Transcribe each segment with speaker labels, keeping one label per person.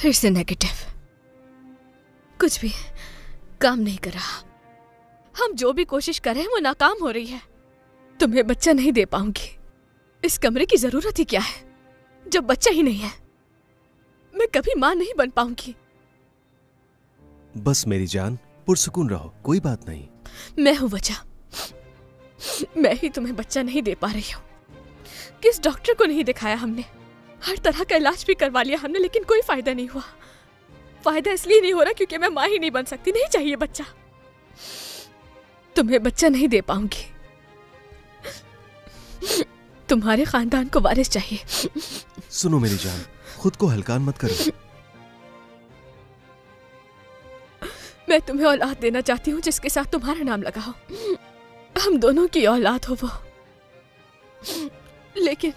Speaker 1: फिर से नेगेटिव, कुछ भी काम नहीं कर रहा। हम जो भी कोशिश कर रहे हैं वो नाकाम हो रही है। तुम्हें बच्चा नहीं दे पाऊंगी। इस कमरे की जरूरत ही क्या है जब बच्चा ही नहीं है। मैं कभी मां नहीं बन पाऊंगी।
Speaker 2: बस मेरी जान, पुरसुकून रहो, कोई बात नहीं।
Speaker 1: मैं हूं वजह। मैं ही तुम्हें बच्चा नहीं दे पा रही हूँ। किस डॉक्टर को नहीं दिखाया हमने, हर तरह का इलाज भी करवा लिया हमने, लेकिन कोई फायदा नहीं हुआ। फायदा इसलिए नहीं हो रहा क्योंकि मैं मां ही नहीं बन सकती। नहीं चाहिए बच्चा। तुम्हें बच्चा नहीं दे पाऊंगी। तुम्हारे खानदान को वारिस चाहिए।
Speaker 2: सुनो मेरी जान, खुद को हल्का मत करो।
Speaker 1: मैं तुम्हें औलाद देना चाहती हूँ जिसके साथ तुम्हारा नाम लगा हो। हम दोनों की औलाद हो वो। लेकिन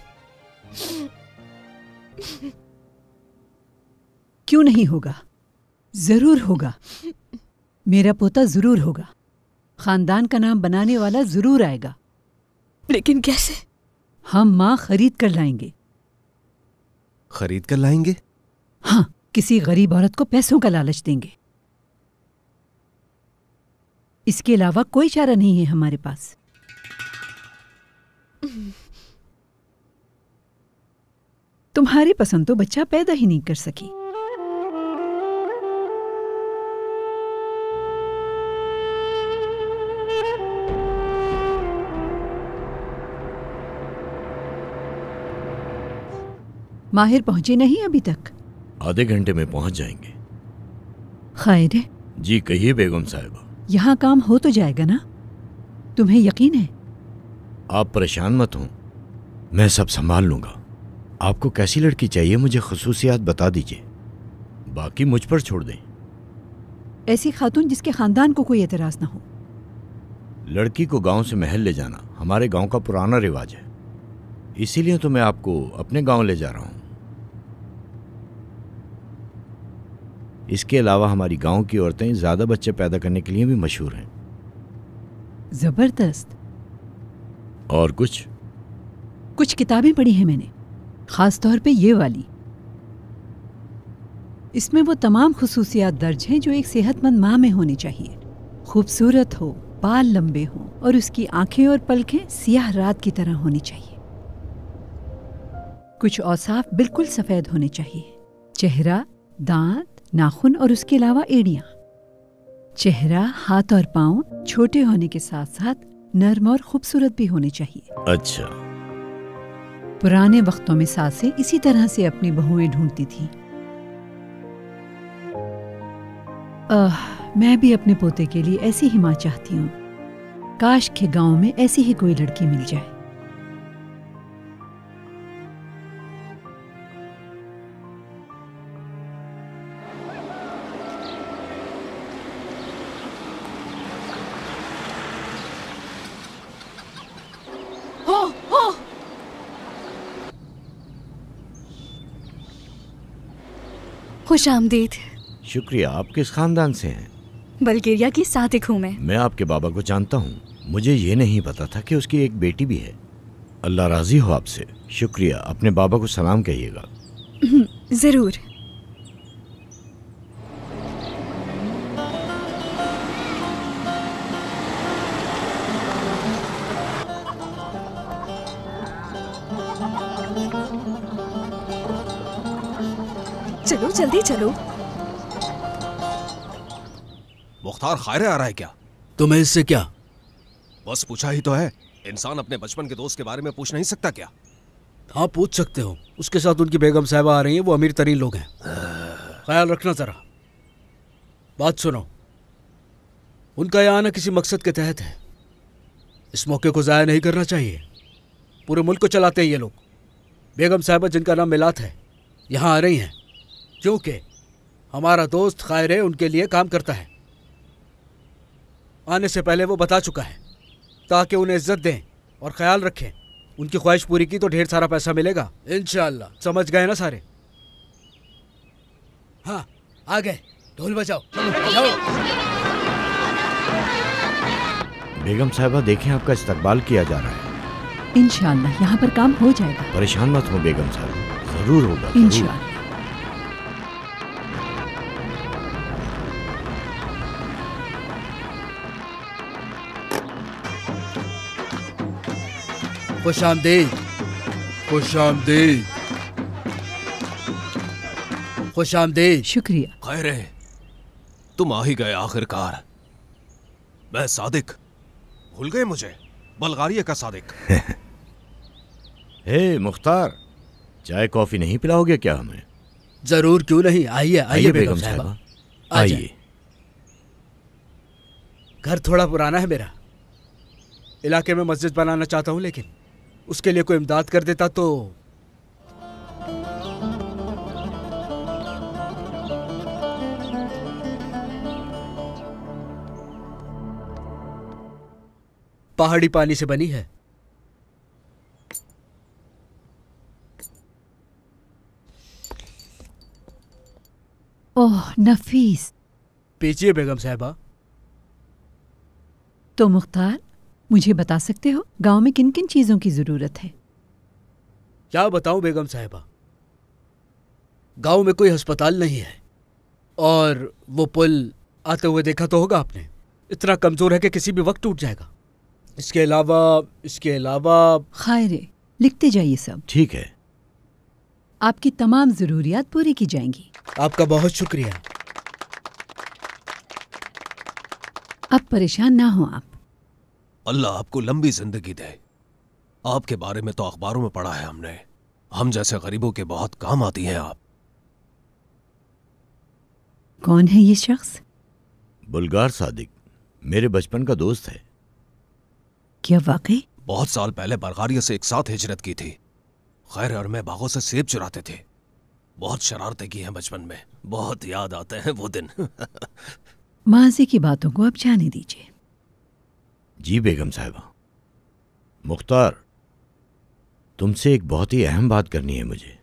Speaker 3: क्यों नहीं होगा? जरूर होगा। मेरा पोता जरूर होगा। खानदान का नाम बनाने वाला जरूर आएगा।
Speaker 1: लेकिन कैसे?
Speaker 3: हम माँ खरीद कर लाएंगे।
Speaker 2: खरीद कर लाएंगे?
Speaker 3: हाँ, किसी गरीब औरत को पैसों का लालच देंगे। इसके अलावा कोई चारा नहीं है हमारे पास। तुम्हारी पसंद तो बच्चा पैदा ही नहीं कर सकी। माहिर पहुंचे नहीं अभी तक?
Speaker 4: आधे घंटे में पहुंच जाएंगे।
Speaker 3: खैर है?
Speaker 4: जी कहिए बेगम साहिबा।
Speaker 3: यहाँ काम हो तो जाएगा ना? तुम्हें यकीन है?
Speaker 4: आप परेशान मत हो, मैं सब संभाल लूंगा। आपको कैसी लड़की चाहिए मुझे खुसूसियात बता दीजिए, बाकी मुझ पर छोड़ दें।
Speaker 3: ऐसी खातून जिसके खानदान को कोई एतराज ना हो।
Speaker 4: लड़की को गांव से महल ले जाना हमारे गांव का पुराना रिवाज है, इसीलिए तो मैं आपको अपने गांव ले जा रहा हूं। इसके अलावा हमारी गांव की औरतें ज्यादा बच्चे पैदा करने के लिए भी मशहूर हैं।
Speaker 3: जबरदस्त।
Speaker 4: और कुछ
Speaker 3: किताबें पढ़ी हैं मैंने, खास तौर पे ये वाली। इसमें वो तमाम खुसूसियात दर्ज हैं जो एक सेहतमंद माँ में होनी चाहिए। खूबसूरत हो, बाल लंबे हों और उसकी आंखें और पलकें सियाह रात की तरह होनी चाहिए। कुछ औसाफ बिल्कुल सफेद होने चाहिए। चेहरा, दांत, नाखून और उसके अलावा एड़ियां। चेहरा, हाथ और पांव छोटे होने के साथ साथ नर्म और खूबसूरत भी होने चाहिए।
Speaker 4: अच्छा।
Speaker 3: पुराने वक्तों में सासें इसी तरह से अपनी बहुएं ढूंढती थीं। मैं भी अपने पोते के लिए ऐसी ही माँ चाहती हूँ। काश के गांव में ऐसी ही कोई लड़की मिल जाए।
Speaker 5: खुश आमदीद।
Speaker 4: शुक्रिया। आप किस खानदान से हैं?
Speaker 5: बल्गेरिया की सादिक हूँ मैं
Speaker 4: आपके बाबा को जानता हूँ। मुझे ये नहीं पता था कि उसकी एक बेटी भी है। अल्लाह राजी हो आपसे। शुक्रिया। अपने बाबा को सलाम कहिएगा।
Speaker 5: जरूर। चलो जल्दी चलो।
Speaker 2: मुख्तार खायरे आ रहा है क्या?
Speaker 6: तुम्हें इससे क्या?
Speaker 2: बस पूछा ही तो है। इंसान अपने बचपन के दोस्त के बारे में पूछ नहीं सकता क्या?
Speaker 6: हाँ पूछ सकते हो। उसके साथ उनकी बेगम साहिबा आ रही हैं, वो अमीर तरीन लोग हैं। ख्याल रखना जरा। बात सुनो, उनका यहाँ आना किसी मकसद के तहत है। इस मौके को ज़ाया नहीं करना चाहिए। पूरे मुल्क को चलाते हैं ये लोग। बेगम साहिबा जिनका नाम मिलात है यहाँ आ रही हैं क्योंकि हमारा दोस्त खायरे उनके लिए काम करता है। आने से पहले वो बता चुका है ताकि उन्हें इज्जत दें और ख्याल रखें। उनकी ख्वाहिश पूरी की तो ढेर सारा पैसा मिलेगा इंशाअल्लाह। समझ गए ना सारे? हाँ आ गए। ढोल बजाओ, बजाओ।
Speaker 4: बेगम साहिबा देखें, आपका इस्तकबाल किया जा रहा है।
Speaker 3: इंशाअल्लाह यहाँ पर काम हो जाएगा।
Speaker 4: परेशान मत हो बेगम साहिबा, जरूर होगा।
Speaker 3: इंशाअल्लाह।
Speaker 6: खुश आमदीद, खुश आमदीद, खुश आमदीद।
Speaker 3: शुक्रिया।
Speaker 2: खैर है, तुम आ ही गए आखिरकार। मैं सादिक, भूल गए मुझे? बल्गारिया का सादिक।
Speaker 4: हे मुख्तार, चाय कॉफी नहीं पिलाओगे क्या हमें?
Speaker 6: जरूर, क्यों नहीं। आइए आइए बेगम साहबा,
Speaker 4: आइए।
Speaker 6: घर थोड़ा पुराना है मेरा, इलाके में मस्जिद बनाना चाहता हूँ, लेकिन उसके लिए कोई इमदाद कर देता तो। पहाड़ी पानी से बनी है।
Speaker 3: ओह नफीस।
Speaker 6: पीछिए बेगम साहबा।
Speaker 3: तो मुख्तार, मुझे बता सकते हो गांव में किन किन चीजों की जरूरत है?
Speaker 6: क्या बताऊं बेगम साहबा, गांव में कोई अस्पताल नहीं है, और वो पुल आते हुए देखा तो होगा आपने, इतना कमजोर है कि किसी भी वक्त टूट जाएगा। इसके अलावा
Speaker 3: खैर, लिखते जाइए सब।
Speaker 4: ठीक है।
Speaker 3: आपकी तमाम जरूरियात पूरी की जाएंगी।
Speaker 6: आपका बहुत शुक्रिया।
Speaker 3: अब परेशान ना हो आप।
Speaker 2: अल्लाह आपको लंबी जिंदगी दे। आपके बारे में तो अखबारों में पढ़ा है हमने। हम जैसे गरीबों के बहुत काम आती हैं आप।
Speaker 3: कौन है ये शख्स?
Speaker 4: बुल्गार सादिक, मेरे बचपन का दोस्त है।
Speaker 3: क्या वाकई?
Speaker 2: बहुत साल पहले बल्गारिया से एक साथ हिजरत की थी। खैर, और मैं बागों से सेब चुराते थे। बहुत शरारतें की हैं बचपन में, बहुत याद आते हैं वो दिन।
Speaker 3: माजी की बातों को अब जाने दीजिए।
Speaker 4: जी बेगम साहिबा। मुख्तार, तुमसे एक बहुत ही अहम बात करनी है मुझे।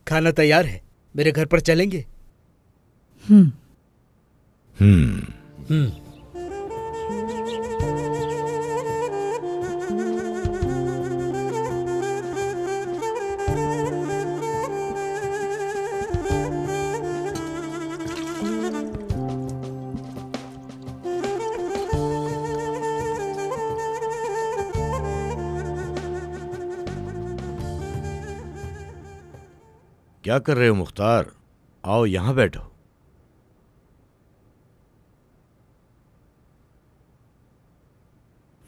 Speaker 6: खाना तैयार है, मेरे घर पर चलेंगे?
Speaker 4: क्या कर रहे हो मुख्तार? आओ यहां बैठो।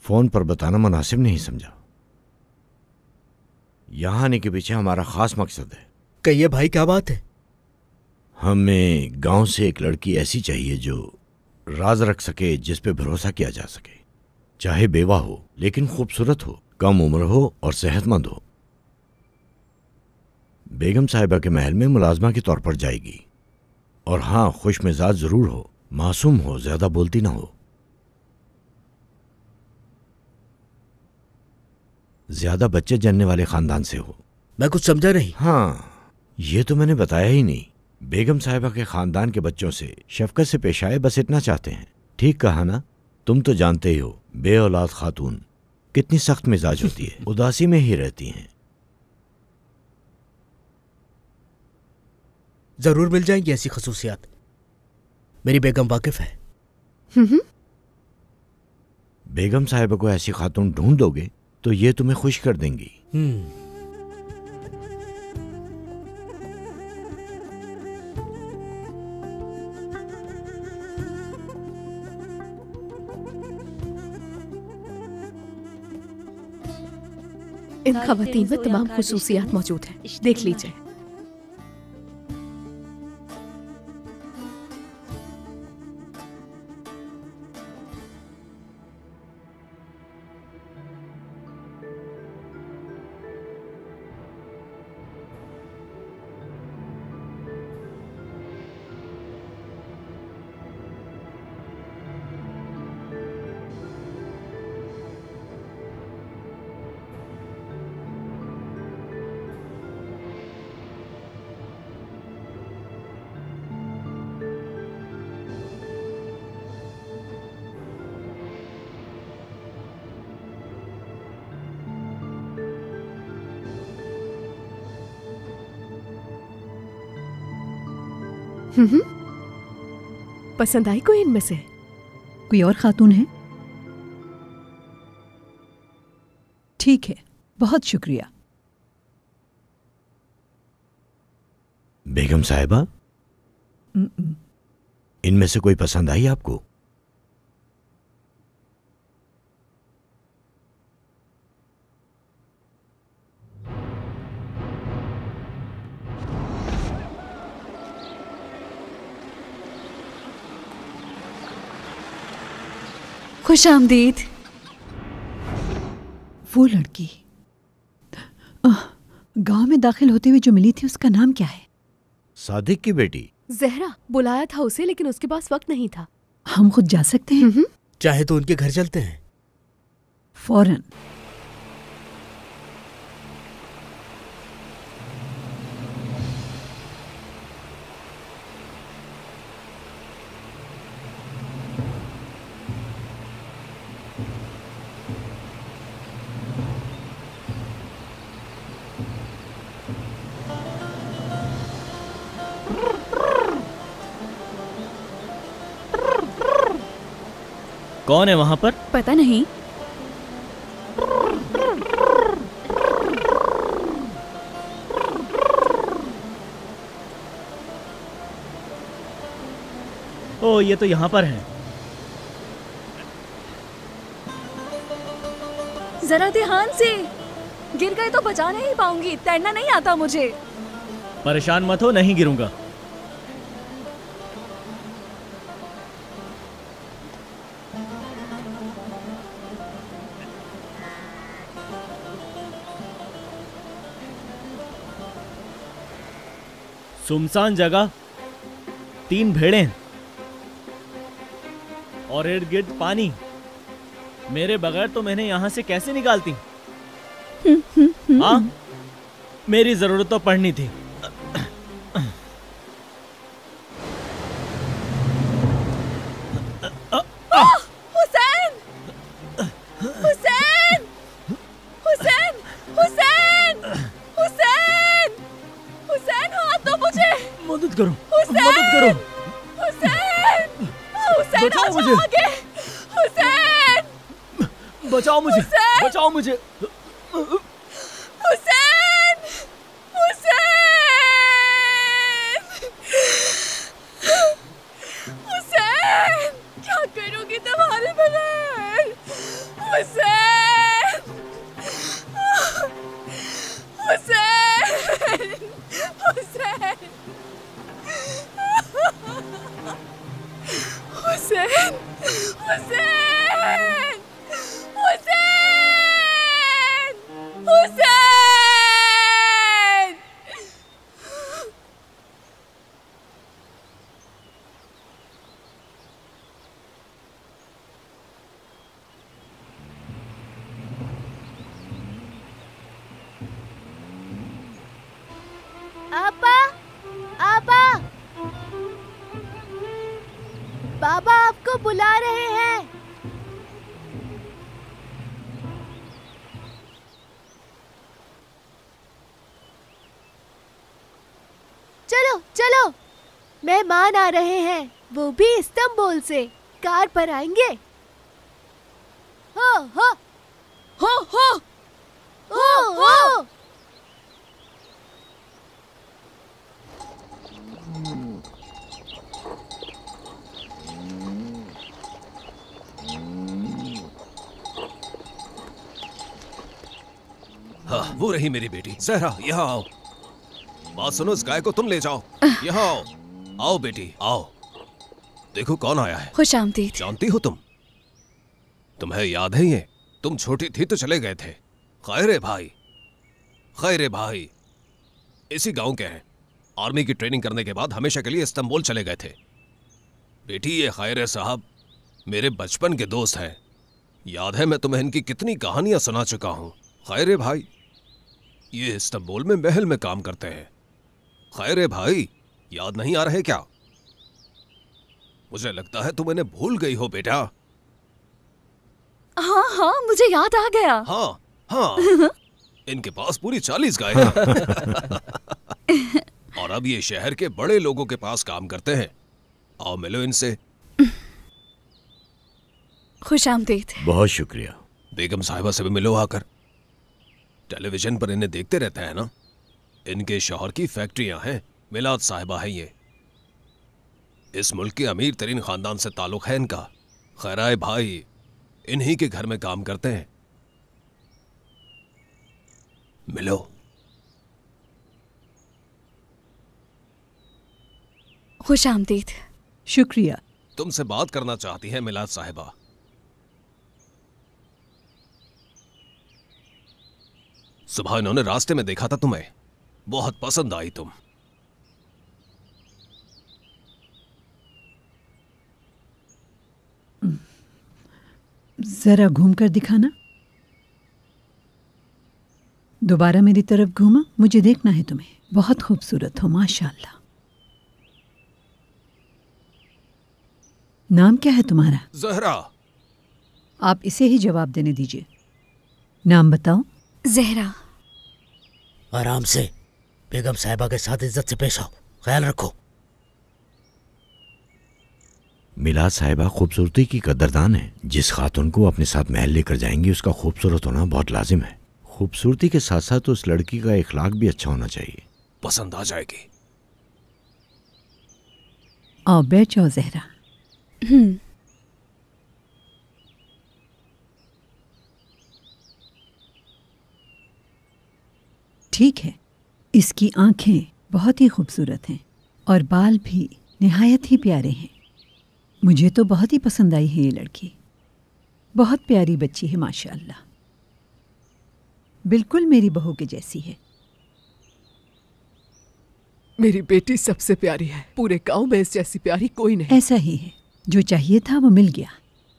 Speaker 4: फोन पर बताना मुनासिब नहीं समझा। यहां आने के पीछे हमारा खास मकसद है।
Speaker 6: कहिए भाई, क्या बात है?
Speaker 4: हमें गांव से एक लड़की ऐसी चाहिए जो राज रख सके, जिस पे भरोसा किया जा सके। चाहे बेवा हो लेकिन खूबसूरत हो, कम उम्र हो और सेहतमंद हो। बेगम साहिबा के महल में मुलाजमा के तौर पर जाएगी। और हाँ, खुश मिजाज जरूर हो, मासूम हो, ज्यादा बोलती ना हो, ज्यादा बच्चे जनने वाले खानदान से हो।
Speaker 6: मैं कुछ समझा नहीं।
Speaker 4: हाँ, ये तो मैंने बताया ही नहीं। बेगम साहिबा के खानदान के बच्चों से शफकत से पेश आए, बस इतना चाहते हैं। ठीक कहा ना? तुम तो जानते ही हो बे औलाद खातून कितनी सख्त मिजाज होती है, उदासी में ही रहती हैं।
Speaker 6: जरूर मिल जाएंगी ऐसी खसूसियात, मेरी बेगम वाकिफ है।
Speaker 4: बेगम साहिबा को ऐसी खातून ढूंढ दोगे तो ये तुम्हें खुश कर देंगी।
Speaker 1: इन खवातीन में तमाम खुसूसियात मौजूद हैं, देख लीजिए। पसंद आई कोई इनमें से?
Speaker 3: कोई और खातून है? ठीक है, बहुत शुक्रिया।
Speaker 4: बेगम साहिबा, इनमें से कोई पसंद आई आपको?
Speaker 5: खुश आमदीद।
Speaker 3: वो लड़की गांव में दाखिल होते हुए जो मिली थी, उसका नाम क्या है?
Speaker 4: सादिक की बेटी।
Speaker 1: जहरा। बुलाया था उसे, लेकिन उसके पास वक्त नहीं था।
Speaker 3: हम खुद जा सकते हैं?
Speaker 6: चाहे तो उनके घर चलते हैं।
Speaker 3: फौरन।
Speaker 7: कौन है वहां पर?
Speaker 5: पता नहीं।
Speaker 7: ओ, ये तो यहाँ पर है।
Speaker 5: जरा ध्यान से, गिर गए तो बचा नहीं पाऊंगी। तैरना नहीं आता मुझे।
Speaker 7: परेशान मत हो, नहीं गिरूंगा। सुनसान जगह, 3 भेड़ें और इर्द गिर्द पानी। मेरे बगैर तो मैंने यहां से कैसे निकालती? हाँ, मेरी जरूरत तो पड़नी थी।
Speaker 1: हुसैन! हुसैन! हुसैन! हुसैन! हुसैन! हुसैन, हाथ दो मुझे।
Speaker 7: मदद करो,
Speaker 1: हुसैन!
Speaker 7: मदद करो।
Speaker 1: हुसैन! हुसैन,
Speaker 7: बचाओ
Speaker 1: आ जाओ
Speaker 7: मुझे।
Speaker 1: आगे। हुसैन!
Speaker 7: बचाओ मुझे,
Speaker 1: हुसैन!
Speaker 7: बचाओ मुझे।
Speaker 1: हुसैन! हुसैन! हुसैन! क्या करूंगी तुम्हारे बगैर? हुसैन! हुसैन! हुसैन! हुसैन! हुसैन! हुसैन! हुसैन!
Speaker 8: आपा, आपा, बाबा आपको बुला रहे हैं। चलो चलो, मेहमान आ रहे हैं, वो भी इस्तांबुल से। कार पर आएंगे। हो हो
Speaker 1: हो हो
Speaker 8: हो हो।
Speaker 2: हाँ, वो रही मेरी बेटी जहरा। यहाँ आओ। बात सुनो, इस गाय को तुम ले जाओ। यहाँ आओ। आओ बेटी, आओ। देखो कौन आया है।
Speaker 5: खुश आमदीद।
Speaker 2: जानती हो तुम्हें याद है ये? तुम छोटी थी तो चले गए थे। खैरे भाई, खैरे भाई इसी गांव के हैं। आर्मी की ट्रेनिंग करने के बाद हमेशा के लिए इस्तांबुल चले गए थे। बेटी, ये खैरे साहब मेरे बचपन के दोस्त हैं। याद है मैं तुम्हें इनकी कितनी कहानियां सुना चुका हूं। खैरे भाई ये इस्तांबुल में महल में काम करते हैं। खैरे भाई, याद नहीं आ रहे क्या? मुझे लगता है तुम इन्हें भूल गई हो बेटा।
Speaker 5: हाँ हाँ, मुझे याद आ गया।
Speaker 2: हाँ हाँ, इनके पास पूरी 40 गाय हैं। और अब ये शहर के बड़े लोगों के पास काम करते हैं। आओ मिलो इनसे।
Speaker 5: खुश आमदीद।
Speaker 4: बहुत शुक्रिया।
Speaker 2: बेगम साहिबा से भी मिलो आकर। टेलीविजन पर इन्हें देखते रहते हैं ना। इनके शौहर की फैक्ट्रियां हैं, मिलाद साहिबा है ये। इस मुल्क के अमीर तरीन खानदान से ताल्लुक है इनका। खैराए भाई इन्हीं के घर में काम करते हैं। मिलो।
Speaker 5: खुश आमदीद।
Speaker 3: शुक्रिया।
Speaker 2: तुमसे बात करना चाहती है मिलाद साहिबा। सुबह इन्होंने रास्ते में देखा था तुम्हें, बहुत पसंद आई तुम।
Speaker 3: जरा घूम कर दिखाना। दोबारा मेरी तरफ घूमा, मुझे देखना है तुम्हें। बहुत खूबसूरत हो माशाल्लाह। नाम क्या है तुम्हारा?
Speaker 2: जहरा।
Speaker 3: आप इसे ही जवाब देने दीजिए। नाम बताओ।
Speaker 5: जहरा।
Speaker 6: आराम से, बेगम साहिबा के साथ इज्जत से पेश आओ, ख्याल रखो।
Speaker 4: मिलाद साहिबा खूबसूरती की कदरदान है। जिस खातून को अपने साथ महल लेकर जाएंगी उसका खूबसूरत होना बहुत लाजिम है। खूबसूरती के साथ साथ उस लड़की का इखलाक भी अच्छा होना चाहिए।
Speaker 2: पसंद आ जाएगी।
Speaker 3: आओ बैठ जाओ जहरा। ठीक है, इसकी आंखें बहुत ही खूबसूरत हैं और बाल भी निहायत ही प्यारे हैं। मुझे तो बहुत ही पसंद आई है ये लड़की। बहुत प्यारी बच्ची है माशाअल्लाह, बिल्कुल मेरी बहू के जैसी है।
Speaker 9: मेरी बेटी सबसे प्यारी है, पूरे गांव में इस जैसी प्यारी कोई नहीं।
Speaker 3: ऐसा ही है, जो चाहिए था वो मिल गया।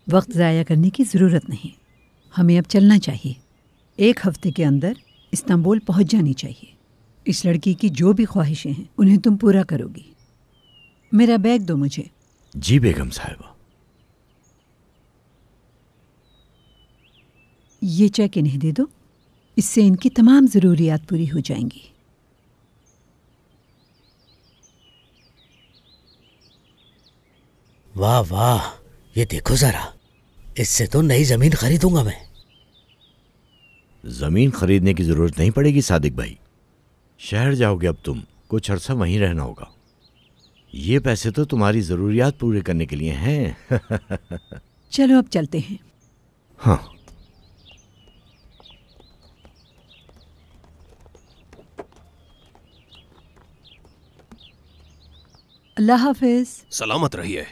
Speaker 3: वक्त ज़ाया करने की ज़रूरत नहीं, हमें अब चलना चाहिए। 1 हफ्ते के अंदर इस्तांबुल पहुंच जानी चाहिए। इस लड़की की जो भी ख्वाहिशें हैं उन्हें तुम पूरा करोगी। मेरा बैग दो मुझे।
Speaker 4: जी बेगम साहिबा।
Speaker 3: ये चेक इन्हें दे दो, इससे इनकी तमाम ज़रूरियात पूरी हो जाएंगी।
Speaker 6: वाह वाह, ये देखो जरा, इससे तो नई जमीन खरीदूंगा मैं।
Speaker 4: जमीन खरीदने की जरूरत नहीं पड़ेगी सादिक भाई। शहर जाओगे अब तुम, कुछ अरसा वहीं रहना होगा। ये पैसे तो तुम्हारी जरूरियात पूरे करने के लिए हैं।
Speaker 3: चलो अब चलते हैं।
Speaker 4: हाँ।
Speaker 3: अल्लाह हाफिज।
Speaker 2: सलामत रहिए।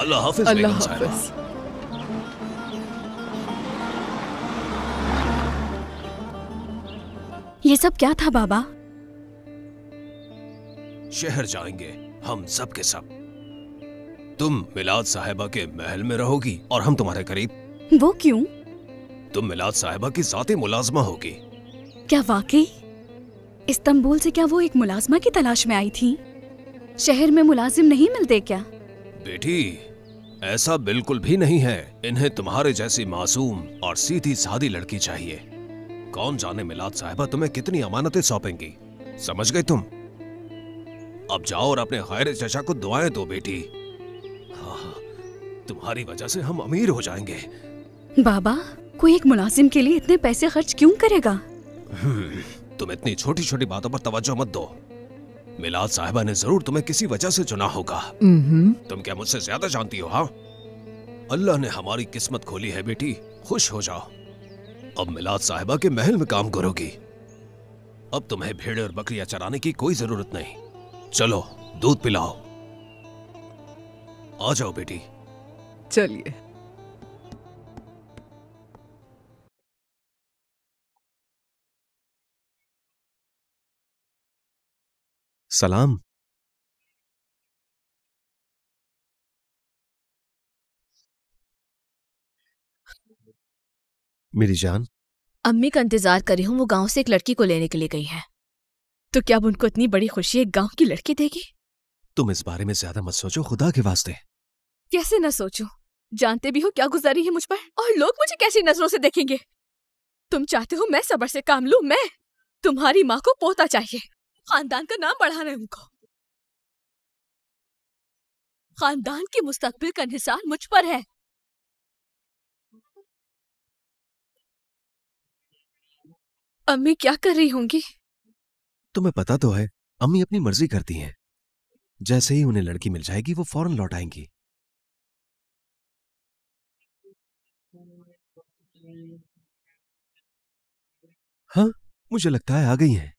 Speaker 2: अल्लाह हाफिज।
Speaker 9: अल्लाह
Speaker 2: बेगम साहिबा।
Speaker 9: हाफिज।
Speaker 5: ये सब क्या था बाबा?
Speaker 2: शहर जाएंगे हम सब के सब। तुम मिलाद साहिबा के महल में रहोगी और हम तुम्हारे करीब।
Speaker 5: वो क्यों?
Speaker 2: तुम मिलाद साहिबा की ज़ाती मुलाजमा होगी।
Speaker 5: क्या वाकई? इस्तांबुल से क्या वो एक मुलाजमा की तलाश में आई थी? शहर में मुलाजिम नहीं मिलते क्या?
Speaker 2: बेटी, ऐसा बिल्कुल भी नहीं है। इन्हें तुम्हारे जैसी मासूम और सीधी सादी लड़की चाहिए। कौन जाने मिलाद साहिबा तुम्हें कितनी अमानतें सौंपेंगी। समझ गए तुम? अब जाओ और अपने खैर चचा को दुआएं दो बेटी। हाँ, तुम्हारी वजह से हम अमीर हो जाएंगे।
Speaker 5: बाबा, कोई एक मुलाजिम के लिए इतने पैसे खर्च क्यों करेगा?
Speaker 2: तुम इतनी छोटी छोटी बातों पर तवज्जो मत दो। मिलाद साहिबा ने जरूर तुम्हें किसी वजह से चुना होगा। तुम क्या मुझसे ज्यादा जानती हो? हाँ, अल्लाह ने हमारी किस्मत खोली है बेटी, खुश हो जाओ। अब मिलाद साहिबा के महल में काम करोगी। अब तुम्हें भेड़े और बकरियां चराने की कोई जरूरत नहीं। चलो दूध पिलाओ। आ जाओ बेटी।
Speaker 9: चलिए।
Speaker 2: सलाम। मेरी जान।
Speaker 1: अम्मी का इंतजार कर रही हूँ, वो गांव से एक लड़की को लेने के लिए गई है। तो क्या अब उनको इतनी बड़ी खुशी एक गांव की लड़की देगी?
Speaker 2: तुम इस बारे में ज्यादा मत सोचो, खुदा के वास्ते।
Speaker 1: कैसे न सोचूं? जानते भी हो क्या गुजारी है मुझ पर, और लोग मुझे कैसी नजरों से देखेंगे। तुम चाहते हो मैं सब्र से काम लूं? मैं तुम्हारी माँ को पोता चाहिए, खानदान का नाम बढ़ाना है उनको। खानदान की मुस्तकबिल का निसार मुझ पर है। अम्मी क्या कर रही होंगी?
Speaker 2: तुम्हें पता तो है, अम्मी अपनी मर्जी करती हैं। जैसे ही उन्हें लड़की मिल जाएगी वो फौरन लौट आएंगी। हाँ, मुझे लगता है आ गई हैं।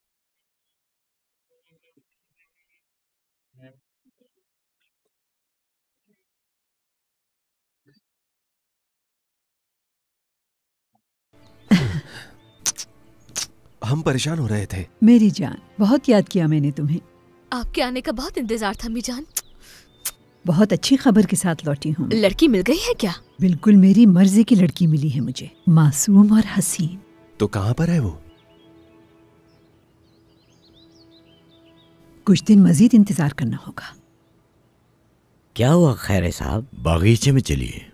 Speaker 2: हम परेशान हो रहे थे।
Speaker 3: मेरी जान, बहुत याद किया मैंने तुम्हें।
Speaker 1: आपके आने का बहुत इंतजार था अम्मी जान।
Speaker 3: बहुत अच्छी खबर के साथ लौटी हूँ।
Speaker 1: लड़की मिल गई है क्या?
Speaker 3: बिल्कुल मेरी मर्जी की लड़की मिली है मुझे, मासूम और हसीन।
Speaker 2: तो कहाँ पर है वो?
Speaker 3: कुछ दिन मजीद इंतजार करना होगा।
Speaker 4: क्या हुआ खैरे साहब? बागीचे में चलिए।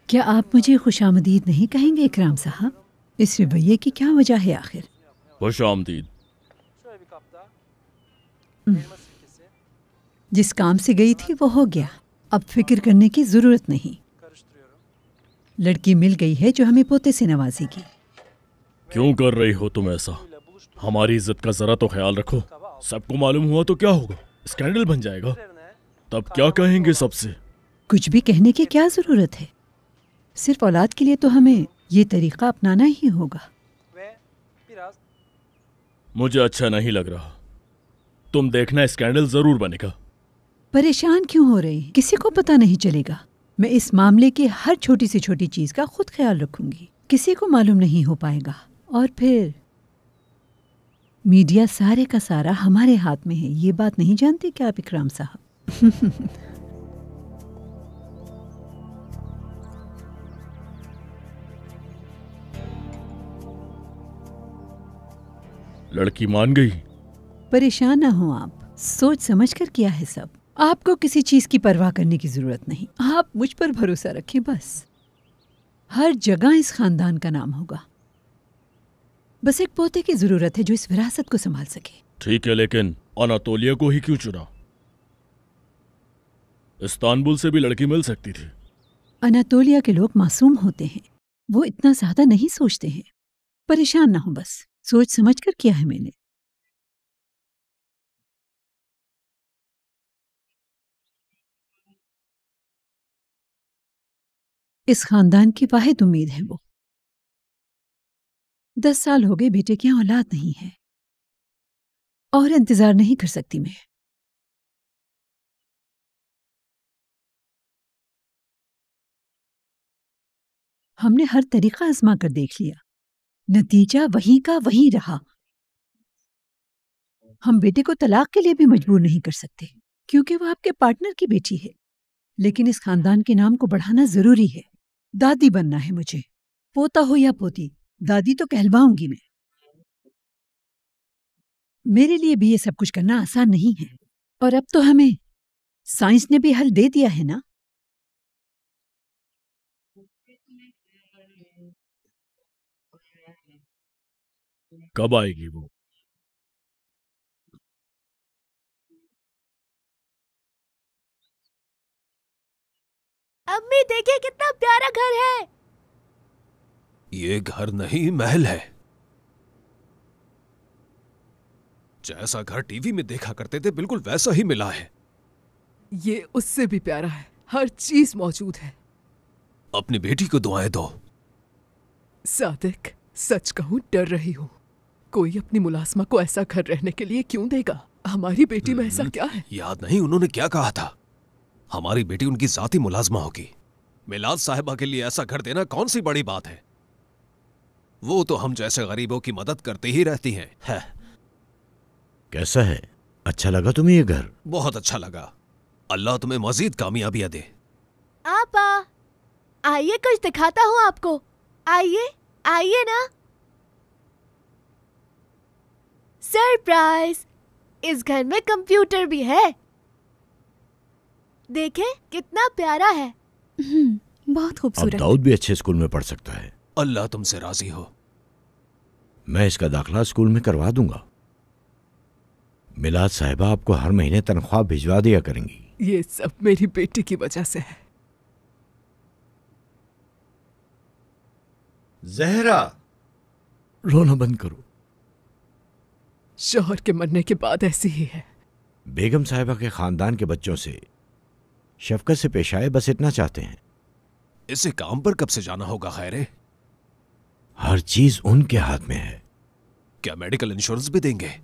Speaker 3: क्या आप मुझे खुशामदीद नहीं कहेंगे इकराम साहब? इस रवैये की क्या वजह है आखिर?
Speaker 7: खुशामदीद।
Speaker 3: जिस काम से गई थी वो हो गया, अब फिक्र करने की जरूरत नहीं। लड़की मिल गई है जो हमें पोते से नवाजेगी।
Speaker 7: क्यों कर रही हो तुम ऐसा? हमारी इज्जत का जरा तो ख्याल रखो। सबको मालूम हुआ तो क्या होगा? स्कैंडल बन जाएगा। तब क्या कहेंगे सबसे?
Speaker 3: कुछ भी कहने की क्या जरूरत है? सिर्फ औलाद के लिए तो हमें ये तरीका अपनाना ही होगा।
Speaker 7: मुझे अच्छा नहीं लग रहा। तुम देखना, स्कैंडल जरूर बनेगा।
Speaker 3: परेशान क्यों हो रही? किसी को पता नहीं चलेगा। मैं इस मामले की हर छोटी से छोटी चीज का खुद ख्याल रखूंगी। किसी को मालूम नहीं हो पाएगा। और फिर मीडिया सारे का सारा हमारे हाथ में है। ये बात नहीं जानते क्या आप इकराम साहब?
Speaker 7: लड़की मान गई।
Speaker 3: परेशान ना हो आप, सोच समझ कर किया है सब। आपको किसी चीज की परवाह करने की जरूरत नहीं। आप मुझ पर भरोसा रखिए बस। हर जगह इस खानदान का नाम होगा। बस एक पोते की जरूरत है जो इस विरासत को संभाल सके।
Speaker 7: ठीक है, लेकिन अनातोलिया को ही क्यों चुना? इस्तांबुल से भी लड़की मिल सकती थी।
Speaker 3: अनातोलिया के लोग मासूम होते हैं, वो इतना ज्यादा नहीं सोचते हैं। परेशान ना हो बस, सोच समझ कर किया है मैंने। इस खानदान की वाहिद उम्मीद है वो। 10 साल हो गए बेटे की औलाद नहीं है, और इंतजार नहीं कर सकती मैं। हमने हर तरीका आजमा कर देख लिया, नतीजा वहीं का वहीं रहा। हम बेटे को तलाक के लिए भी मजबूर नहीं कर सकते, क्योंकि वो आपके पार्टनर की बेटी है। लेकिन इस खानदान के नाम को बढ़ाना जरूरी है। दादी बनना है मुझे, पोता हो या पोती, दादी तो कहलवाऊंगी मैं। मेरे लिए भी ये सब कुछ करना आसान नहीं है, और अब तो हमें साइंस ने भी हल दे दिया है ना।
Speaker 7: कब आएगी वो?
Speaker 8: अम्मी देखिए कितना प्यारा घर है।
Speaker 2: ये घर नहीं, महल है। जैसा घर टीवी में देखा करते थे बिल्कुल वैसा ही मिला है।
Speaker 9: ये उससे भी प्यारा है, हर चीज मौजूद है।
Speaker 2: अपनी बेटी को दुआएं दो।
Speaker 9: सादिक, सच कहूं डर रही हूँ। कोई अपनी मुलाजमा को ऐसा घर रहने के लिए क्यों देगा? हमारी बेटी में ऐसा क्या है?
Speaker 2: याद नहीं उन्होंने क्या कहा था? हमारी बेटी उनकी जाती मुलाजमा होगी। मिलाद साहिबा के लिए ऐसा घर देना कौन सी बड़ी बात है? वो तो हम जैसे गरीबों की मदद करती ही रहती हैं। है।
Speaker 4: कैसा है? अच्छा लगा तुम्हें ये घर?
Speaker 2: बहुत अच्छा लगा। अल्लाह तुम्हें मजीद कामयाबियां दे।
Speaker 8: आपा, आइए कुछ दिखाता हूँ आपको। आइए आइए ना। सरप्राइज, इस घर में कंप्यूटर भी है। देखें कितना प्यारा है।
Speaker 5: बहुत
Speaker 4: अब
Speaker 5: खूबसूरत।
Speaker 4: दाऊद भी अच्छे स्कूल में पढ़ सकता है।
Speaker 2: अल्लाह तुमसे राजी हो।
Speaker 4: मैं इसका दाखिला स्कूल में करवा दूंगा। मिलाद साहिबा आपको हर महीने तनख्वाह भिजवा दिया करेंगी।
Speaker 9: ये सब मेरी बेटी की वजह से है।
Speaker 4: जहरा, रोना बंद करो।
Speaker 9: शौहर के मरने के बाद ऐसी ही है।
Speaker 4: बेगम साहिबा के खानदान के बच्चों से शफकत से पेश आए, बस इतना चाहते हैं।
Speaker 2: इसे काम पर कब से जाना होगा खैरे?
Speaker 4: हर चीज उनके हाथ में है।
Speaker 2: क्या मेडिकल इंश्योरेंस भी देंगे?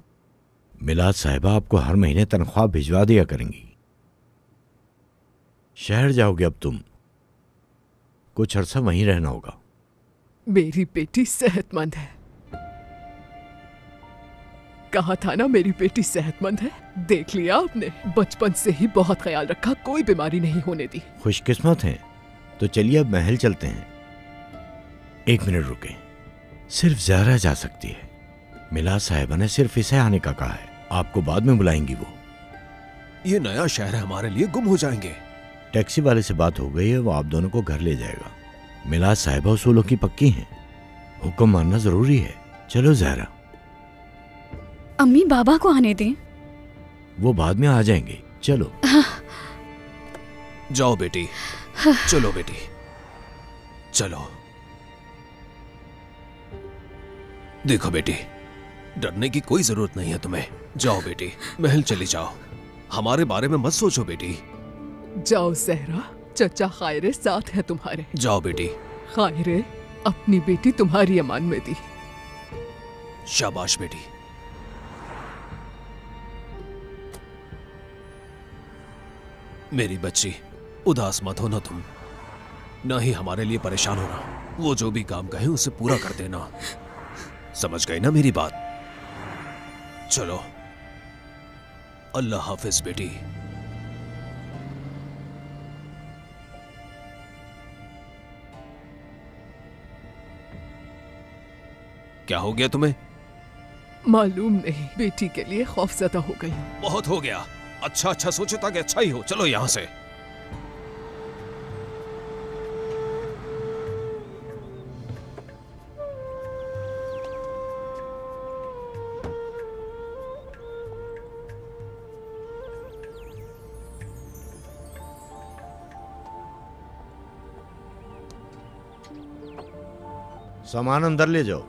Speaker 4: मिलाद साहिबा आपको हर महीने तनख्वाह भिजवा दिया करेंगी। शहर जाओगे अब तुम, कुछ अरसा वहीं रहना होगा।
Speaker 9: मेरी बेटी सेहतमंद है। कहा था ना मेरी बेटी सेहतमंद है। देख लिया आपने, बचपन से ही बहुत ख्याल रखा, कोई बीमारी नहीं होने दी।
Speaker 4: खुशकिस्मत हैं। तो चलिए अब महल चलते हैं। 1 मिनट रुके, सिर्फ ज़हरा जा सकती है। मिलाद साहिबा ने सिर्फ इसे आने का कहा है, आपको बाद में बुलाएंगी वो।
Speaker 2: ये नया शहर है, हमारे लिए गुम हो जाएंगे।
Speaker 4: टैक्सी वाले से बात हो गई है, वो आप दोनों को घर ले जाएगा। मिलाद साहिबा उसूलों की पक्की हैं, हुक्म मानना जरूरी है। चलो ज़हरा।
Speaker 5: अम्मी बाबा को आने दें।
Speaker 4: वो बाद में आ जाएंगे, चलो।
Speaker 2: जाओ बेटी, चलो बेटी, चलो। देखो बेटी, डरने की कोई जरूरत नहीं है तुम्हें। जाओ बेटी, महल चली जाओ। हमारे बारे में मत सोचो बेटी।
Speaker 9: जाओ सहरा, चचा खायरे साथ है तुम्हारे।
Speaker 2: जाओ बेटी।
Speaker 9: खायरे, अपनी बेटी तुम्हारी अमान में दी।
Speaker 2: शाबाश बेटी। मेरी बच्ची, उदास मत होना तुम, ना ही हमारे लिए परेशान होना। वो जो भी काम कहे उसे पूरा कर देना। समझ गई ना मेरी बात? चलो, अल्लाह हाफिज बेटी। क्या हो गया तुम्हें?
Speaker 9: मालूम नहीं, बेटी के लिए खौफजदा हो गई हूँ।
Speaker 2: बहुत हो गया। अच्छा अच्छा सोचो ताकि अच्छा ही हो। चलो यहां से।
Speaker 4: सामान अंदर ले जाओ।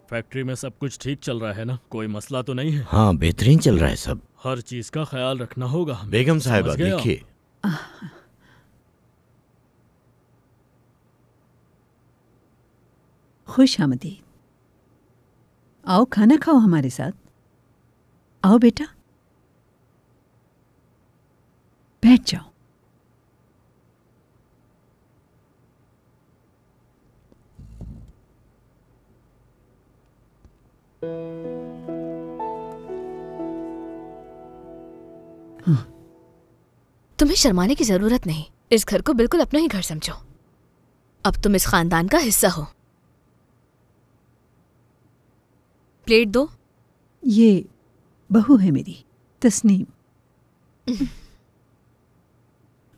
Speaker 7: फैक्ट्री में सब कुछ ठीक चल रहा है ना? कोई मसला तो नहीं है?
Speaker 4: हाँ, बेहतरीन चल रहा है सब।
Speaker 7: हर चीज का ख्याल रखना होगा हमें।
Speaker 4: बेगम साहिबा,
Speaker 7: समझ गए आप?
Speaker 4: देखिए।
Speaker 3: खुश आमदीद। आओ खाना खाओ हमारे साथ। आओ बेटा, बैठ जाओ।
Speaker 1: तुम्हें शर्माने की जरूरत नहीं। इस घर को बिल्कुल अपना ही घर समझो। अब तुम इस खानदान का हिस्सा हो। प्लेट दो।
Speaker 3: ये बहू है मेरी, तस्नीम।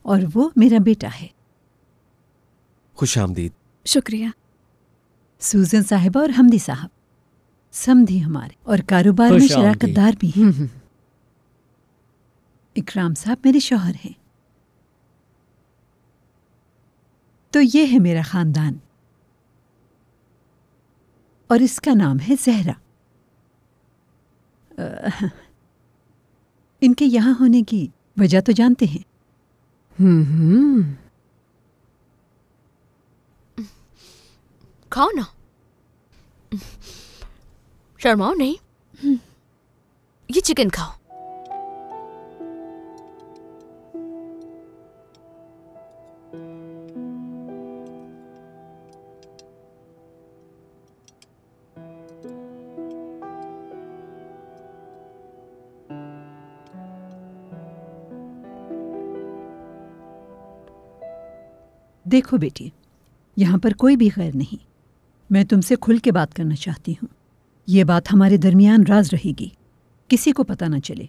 Speaker 3: और वो मेरा बेटा है।
Speaker 2: खुश आमदीद।
Speaker 5: शुक्रिया।
Speaker 3: सूजन साहिबा और हमदी साहब समधी हमारे, और कारोबार में
Speaker 7: खुश आमदीद।
Speaker 3: शराकतदार भी हैं। इकराम साहब मेरे शौहर हैं। तो ये है मेरा खानदान, और इसका नाम है जहरा। इनके यहाँ होने की वजह तो जानते हैं।
Speaker 1: खाओ ना, शर्माओ नहीं। ये चिकन खाओ।
Speaker 3: देखो बेटी, यहाँ पर कोई भी गैर नहीं। मैं तुमसे खुल के बात करना चाहती हूँ। ये बात हमारे दरमियान राज रहेगी, किसी को पता न चले।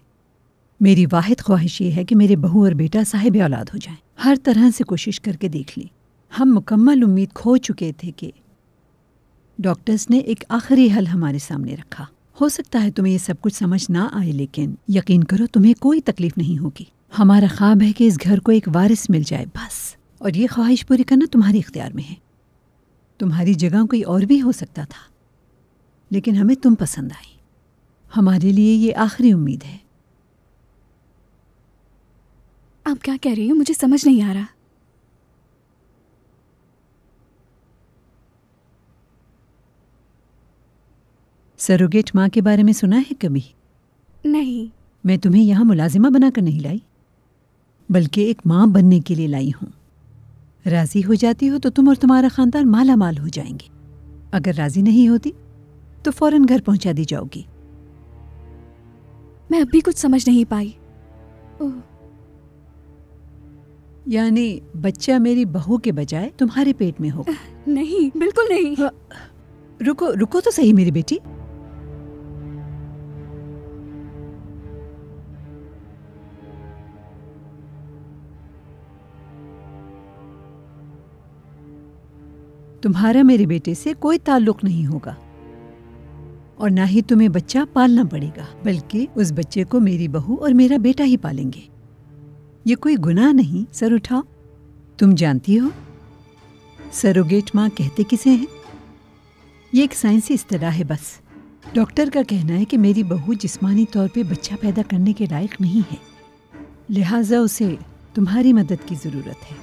Speaker 3: मेरी वाहिद ख्वाहिश ये है कि मेरे बहू और बेटा साहिब औलाद हो जाएं। हर तरह से कोशिश करके देख ली। हम मुकम्मल उम्मीद खो चुके थे कि डॉक्टर्स ने एक आखिरी हल हमारे सामने रखा। हो सकता है तुम्हें ये सब कुछ समझ ना आए, लेकिन यकीन करो तुम्हें कोई तकलीफ नहीं होगी। हमारा ख्वाब है कि इस घर को एक वारिस मिल जाए बस, और ये ख्वाहिश पूरी करना तुम्हारे इख्तियार में है। तुम्हारी जगह कोई और भी हो सकता था, लेकिन हमें तुम पसंद आई। हमारे लिए ये आखिरी उम्मीद है।
Speaker 5: आप क्या कह रही हो? मुझे समझ नहीं आ रहा।
Speaker 3: सरोगेट माँ के बारे में सुना है कभी?
Speaker 5: नहीं।
Speaker 3: मैं तुम्हें यहाँ मुलाजिमा बनाकर नहीं लाई, बल्कि एक माँ बनने के लिए लाई हूँ। राजी हो जाती हो तो तुम और तुम्हारा खानदान माला माल हो जाएंगे। अगर राजी नहीं होती तो फौरन घर पहुंचा दी जाओगी।
Speaker 5: मैं अभी कुछ समझ नहीं पाई।
Speaker 3: यानी बच्चा मेरी बहू के बजाय तुम्हारे पेट में होगा?
Speaker 5: नहीं, बिल्कुल नहीं।
Speaker 3: रुको रुको तो सही मेरी बेटी। तुम्हारा मेरे बेटे से कोई ताल्लुक नहीं होगा, और ना ही तुम्हें बच्चा पालना पड़ेगा, बल्कि उस बच्चे को मेरी बहू और मेरा बेटा ही पालेंगे। ये कोई गुनाह नहीं। सर उठाओ। तुम जानती हो सरोगेट माँ कहते किसे हैं? ये एक साइंसी इस्तिलाह है बस। डॉक्टर का कहना है कि मेरी बहू जिस्मानी तौर पे बच्चा पैदा करने के लायक नहीं है, लिहाजा उसे तुम्हारी मदद की ज़रूरत है,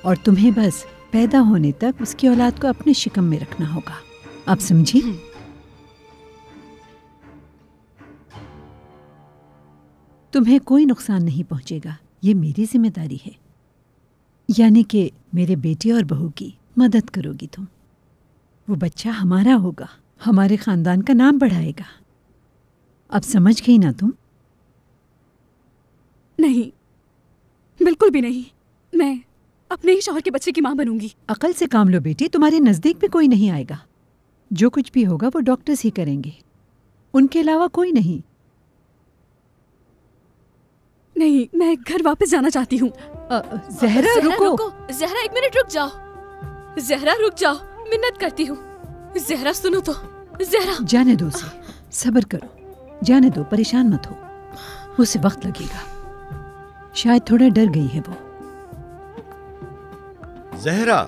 Speaker 3: और तुम्हें बस पैदा होने तक उसकी औलाद को अपने शिकम में रखना होगा। आप समझी? तुम्हें कोई नुकसान नहीं पहुंचेगा, ये मेरी जिम्मेदारी है। यानी कि मेरे बेटे और बहू की मदद करोगी तुम। वो बच्चा हमारा होगा, हमारे खानदान का नाम बढ़ाएगा। अब समझ गई ना तुम?
Speaker 5: नहीं, बिल्कुल भी नहीं। मैं अपने ही शौहर के बच्चे की माँ बनूंगी।
Speaker 3: अकल से काम लो बेटी, तुम्हारे नजदीक भी कोई नहीं आएगा। जो कुछ भी होगा वो डॉक्टर्स ही करेंगे, उनके अलावा कोई नहीं।
Speaker 5: नहीं, मैं घर वापस जाना चाहती हूँ।
Speaker 3: ज़हरा रुको।
Speaker 1: ज़हरा 1 मिनट रुक जाओ। ज़हरा रुक जाओ, मिन्नत करती हूँ। ज़हरा सुनो तो। ज़हरा
Speaker 3: जाने दो उसे, सब्र करो, जाने दो, परेशान मत हो। उसे वक्त लगेगा, शायद थोड़ा डर गई है वो।
Speaker 4: ज़हरा,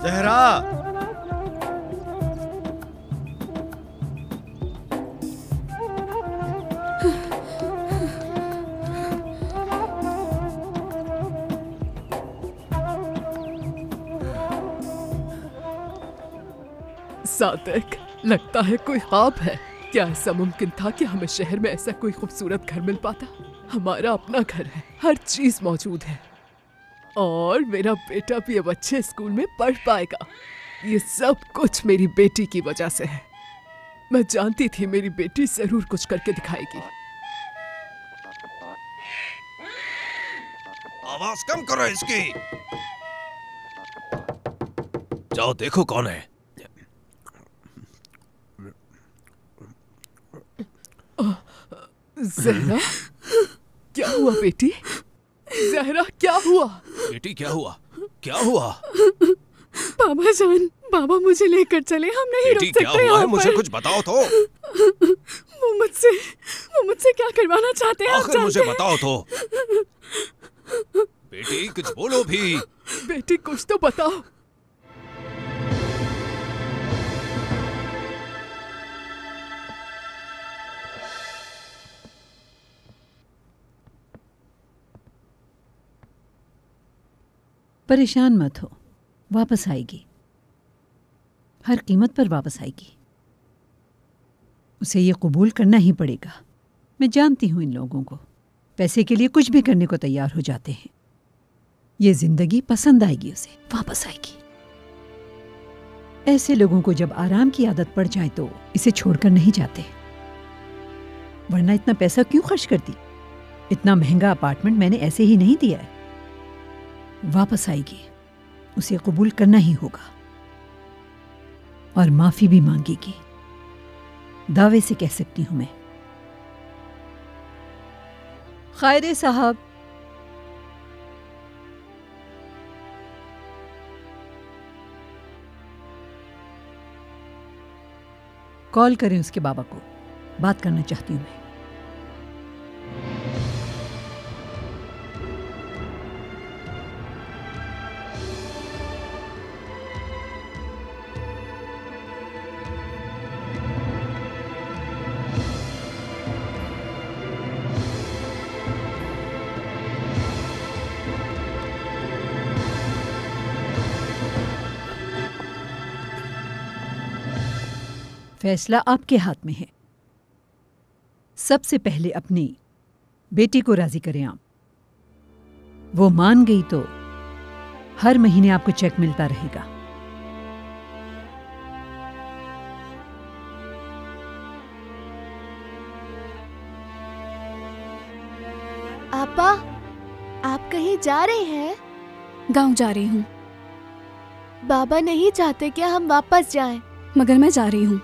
Speaker 4: ज़हरा,
Speaker 9: सादिक, लगता है कोई ख्वाब है। क्या ऐसा मुमकिन था कि हमें शहर में ऐसा कोई खूबसूरत घर मिल पाता? हमारा अपना घर है, हर चीज मौजूद है, और मेरा बेटा भी अब अच्छे स्कूल में पढ़ पाएगा। ये सब कुछ मेरी बेटी की वजह से है। मैं जानती थी मेरी बेटी जरूर कुछ करके दिखाएगी।
Speaker 2: आवाज कम करो इसकी। जाओ देखो कौन है।
Speaker 9: ज़हरा, क्या हुआ बेटी? ज़हरा, क्या हुआ?
Speaker 2: बेटी क्या हुआ? क्या हुआ?
Speaker 5: बाबा जान, बाबा मुझे लेकर चले, हम नहीं रुक सकते।
Speaker 2: क्या हुआ है? मुझे कुछ बताओ तो।
Speaker 5: वो मुझसे क्या करवाना चाहते हैं?
Speaker 2: आखिर मुझे बताओ तो। बेटी कुछ बोलो भी।
Speaker 9: बेटी कुछ तो बताओ।
Speaker 3: परेशान मत हो, वापस आएगी, हर कीमत पर वापस आएगी। उसे ये कबूल करना ही पड़ेगा। मैं जानती हूँ इन लोगों को, पैसे के लिए कुछ भी करने को तैयार हो जाते हैं। ये जिंदगी पसंद आएगी, उसे वापस आएगी। ऐसे लोगों को जब आराम की आदत पड़ जाए तो इसे छोड़कर नहीं जाते, वरना इतना पैसा क्यों खर्च करती? इतना महंगा अपार्टमेंट मैंने ऐसे ही नहीं दिया है। वापस आएगी, उसे कबूल करना ही होगा और माफी भी मांगेगी। दावे से कह सकती हूं मैं। खैरे साहब, कॉल करें उसके बाबा को, बात करना चाहती हूं मैं। फैसला आपके हाथ में है। सबसे पहले अपनी बेटी को राजी करें आप। वो मान गई तो हर महीने आपको चेक मिलता रहेगा।
Speaker 8: आपा, आप कहीं जा रहे हैं?
Speaker 5: गांव जा रही हूँ।
Speaker 8: बाबा नहीं चाहते क्या हम वापस जाएं?
Speaker 5: मगर मैं जा रही हूँ।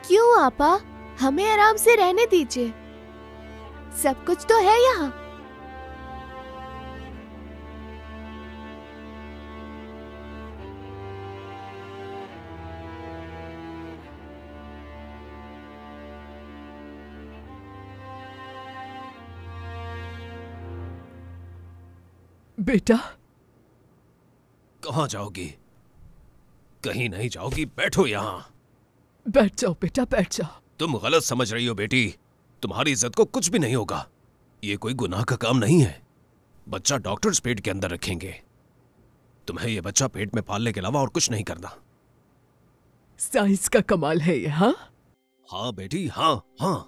Speaker 8: क्यों आपा? हमें आराम से रहने दीजिए, सब कुछ तो है यहाँ।
Speaker 9: बेटा,
Speaker 2: कहाँ जाओगी? कहीं नहीं जाओगी, बैठो यहाँ।
Speaker 9: बैठ जाओ बेटा, बैठ जाओ।
Speaker 2: तुम गलत समझ रही हो बेटी, तुम्हारी इज्जत को कुछ भी नहीं होगा। ये कोई गुनाह का काम नहीं है। बच्चा डॉक्टर्स पेट के अंदर रखेंगे। तुम्हें ये बच्चा पेट में पालने के अलावा और कुछ नहीं करना।
Speaker 9: साइंस का कमाल है ये। हाँ
Speaker 2: हाँ बेटी, हाँ हाँ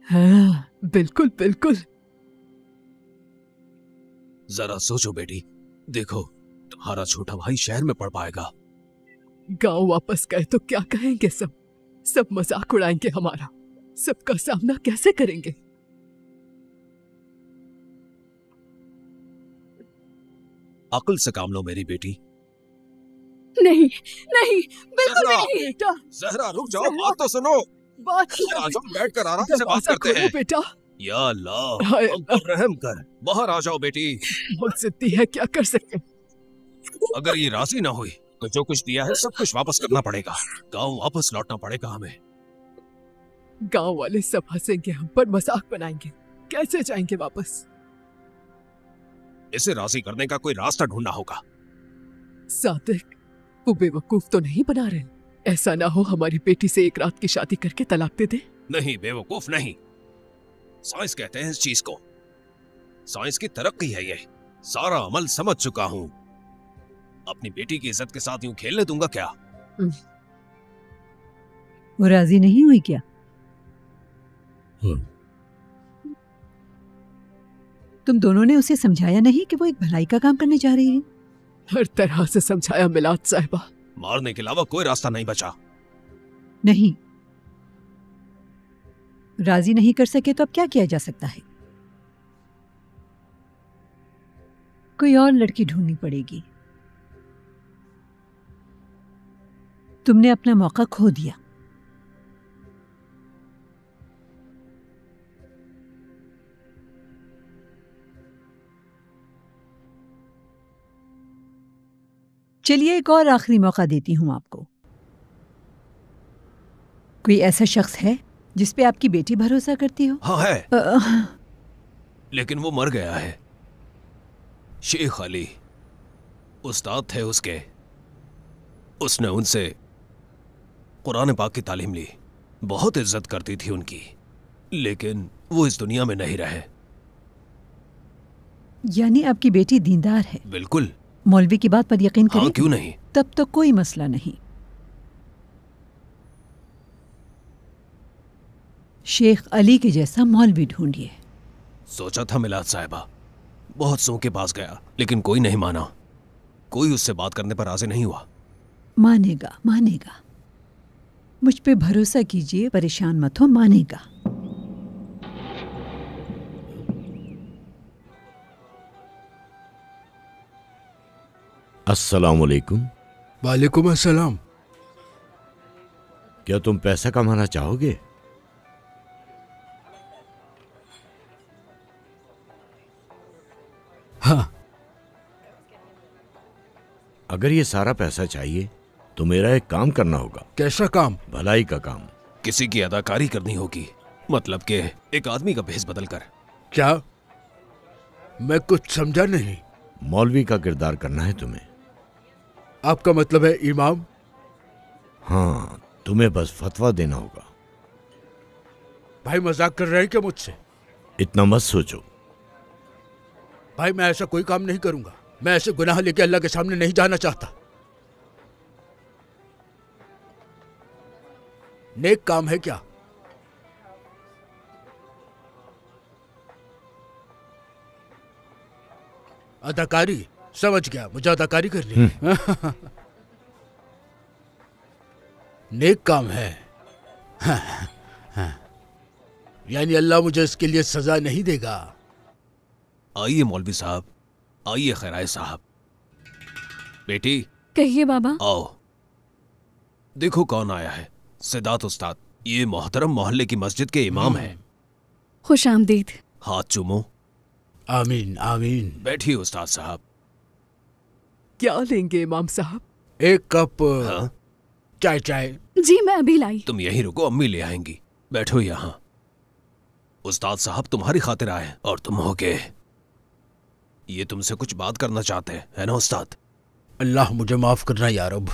Speaker 9: हाँ, बिल्कुल बिल्कुल।
Speaker 2: जरा सोचो बेटी, देखो तुम्हारा छोटा भाई शहर में पढ़ पाएगा।
Speaker 9: गांव वापस गए तो क्या कहेंगे? सब मजाक उड़ाएंगे हमारा। सबका सामना कैसे करेंगे?
Speaker 2: अक्ल से काम लो मेरी बेटी।
Speaker 9: नहीं नहीं, बिल्कुल
Speaker 2: जहरा,
Speaker 9: नहीं बेटा।
Speaker 2: जहरा रुक जाओ,
Speaker 9: जहरा,
Speaker 2: बात तो सुनो।
Speaker 9: बात
Speaker 2: आ जाओ, बैठकर आराम से बात करते हैं।
Speaker 9: बेटा,
Speaker 2: या अल्लाह,
Speaker 9: हाय
Speaker 2: हम पर रहम कर, बाहर आ जाओ बेटी।
Speaker 9: बहुत जिद्दी है, क्या कर सकते?
Speaker 2: अगर ये राजी ना हुई तो जो कुछ दिया है सब कुछ वापस करना पड़ेगा। गांव वापस लौटना पड़ेगा हमें।
Speaker 9: गांव वाले सब हंसेंगे हम पर, मजाक बनाएंगे। कैसे जाएंगे वापस?
Speaker 2: इसे राजी करने का कोई रास्ता ढूंढना होगा।
Speaker 9: सादिक, वो बेवकूफ तो नहीं बना रहे? ऐसा ना हो हमारी बेटी से एक रात की शादी करके तलाक दे दे।
Speaker 2: नहीं, बेवकूफ नहीं, साइंस कहते हैं इस चीज को। साइंस की तरक्की है ये। सारा अमल समझ चुका हूं। अपनी बेटी की इज्जत के साथ यूं खेलने दूंगा क्या?
Speaker 3: वो राजी नहीं हुई क्या? तुम दोनों ने उसे समझाया नहीं कि वो एक भलाई का काम करने जा रही है?
Speaker 9: हर तरह से समझाया मिलाद साहिबा।
Speaker 2: मारने के अलावा कोई रास्ता नहीं बचा।
Speaker 3: नहीं, राजी नहीं कर सके तो अब क्या किया जा सकता है? कोई और लड़की ढूंढनी पड़ेगी। तुमने अपना मौका खो दिया। चलिए एक और आखिरी मौका देती हूं आपको। कोई ऐसा शख्स है जिस पे आपकी बेटी भरोसा करती हो?
Speaker 2: हाँ है, लेकिन वो मर गया है। शेख अली उस्ताद थे उसके। उसने उनसे कुरान पाक की तालीम ली, बहुत इज्जत करती थी उनकी, लेकिन वो इस दुनिया में नहीं रहे।
Speaker 3: यानी आपकी बेटी दीनदार है?
Speaker 2: बिल्कुल।
Speaker 3: मौलवी की बात पर यकीन करें।
Speaker 2: हाँ, क्यों नहीं।
Speaker 3: तब तो कोई मसला नहीं। शेख अली के जैसा मौलवी ढूंढिए।
Speaker 2: सोचा था मिलाद साहिबा, बहुत सौ के पास गया लेकिन कोई नहीं माना। कोई उससे बात करने पर राजी नहीं हुआ।
Speaker 3: मानेगा मानेगा, मुझ पे भरोसा कीजिए, परेशान मत हो, मानेगा।
Speaker 4: अस्सलाम वालेकुम।
Speaker 6: वालेकुम अस्सलाम।
Speaker 4: क्या तुम पैसा कमाना चाहोगे?
Speaker 6: हाँ।
Speaker 4: अगर ये सारा पैसा चाहिए तो मेरा एक काम करना होगा।
Speaker 6: कैसा काम?
Speaker 4: भलाई का काम।
Speaker 2: किसी की अदाकारी करनी होगी, मतलब कि एक आदमी का भेष बदल कर।
Speaker 6: क्या? मैं कुछ समझा नहीं।
Speaker 4: मौलवी का किरदार करना है तुम्हें।
Speaker 6: आपका मतलब है इमाम?
Speaker 4: हाँ, तुम्हें बस फतवा देना होगा।
Speaker 6: भाई मजाक कर रहे हैं क्या मुझसे?
Speaker 4: इतना मत सोचो।
Speaker 6: भाई मैं ऐसा कोई काम नहीं करूंगा। मैं ऐसे गुनाह लेके अल्लाह के सामने नहीं जाना चाहता। नेक काम है क्या? अदाकारी? समझ गया, मुझे अदाकारी करनी है। नेक काम है। यानी अल्लाह मुझे इसके लिए सजा नहीं देगा।
Speaker 2: आइए मौलवी साहब, आइए खैराय साहब। बेटी
Speaker 5: कहिए बाबा।
Speaker 2: आओ, देखो कौन आया है। सिद्धार्थ उस्ताद, ये मोहतरम मोहल्ले की मस्जिद के इमाम हैं।
Speaker 5: खुश आमदीद।
Speaker 2: हाथ चूमो।
Speaker 6: आमीन आमीन।
Speaker 2: बैठिए उस्ताद साहब।
Speaker 9: क्या लेंगे इमाम साहब?
Speaker 6: एक कप
Speaker 2: हाँ?
Speaker 6: चाय। चाय
Speaker 5: जी मैं अभी लाई।
Speaker 2: तुम यहीं रुको, अम्मी ले आएंगी। बैठो यहाँ। उस्ताद साहब तुम्हारी खातिर आए और तुम हो के ये तुमसे कुछ बात करना चाहते हैं, है ना उस्ताद?
Speaker 6: अल्लाह मुझे माफ करना या रब।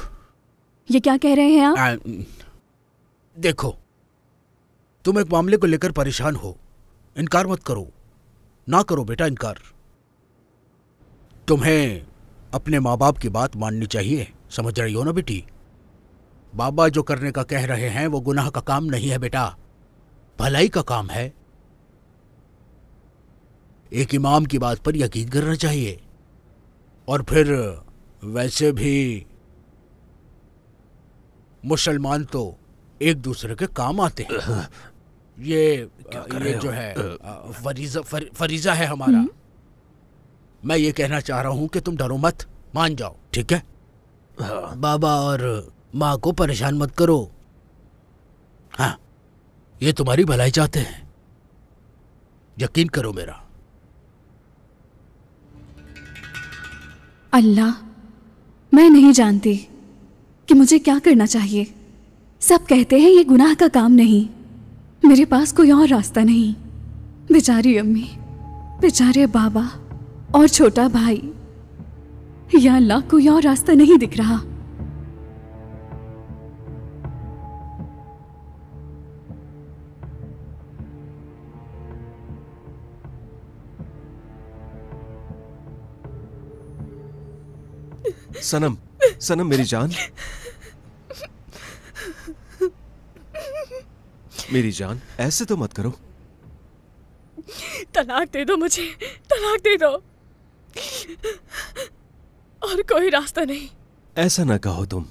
Speaker 5: ये क्या कह रहे हैं आप?
Speaker 6: देखो, तुम एक मामले को लेकर परेशान हो, इनकार मत करो। ना करो बेटा इनकार। तुम्हें अपने माँ बाप की बात माननी चाहिए। समझ रही हो ना बेटी? बाबा जो करने का कह रहे हैं वो गुनाह का काम नहीं है बेटा, भलाई का काम है। एक इमाम की बात पर यकीन करना चाहिए। और फिर वैसे भी मुसलमान तो एक दूसरे के काम आते हैं। ये जो है फरीजा है हमारा। मैं ये कहना चाह रहा हूं कि तुम डरो मत, मान जाओ, ठीक है? बाबा और माँ को परेशान मत करो। हाँ, ये तुम्हारी भलाई चाहते हैं, यकीन करो मेरा।
Speaker 5: अल्लाह, मैं नहीं जानती कि मुझे क्या करना चाहिए। सब कहते हैं ये गुनाह का काम नहीं, मेरे पास कोई और रास्ता नहीं। बेचारी अम्मी, बेचारे बाबा और छोटा भाई, या अल्लाह कोई और रास्ता नहीं दिख रहा।
Speaker 2: सनम, सनम मेरी जान, मेरी जान, ऐसे तो मत करो।
Speaker 1: तलाक दे दो मुझे, तलाक दे दो, और कोई रास्ता नहीं।
Speaker 2: ऐसा ना कहो तुम।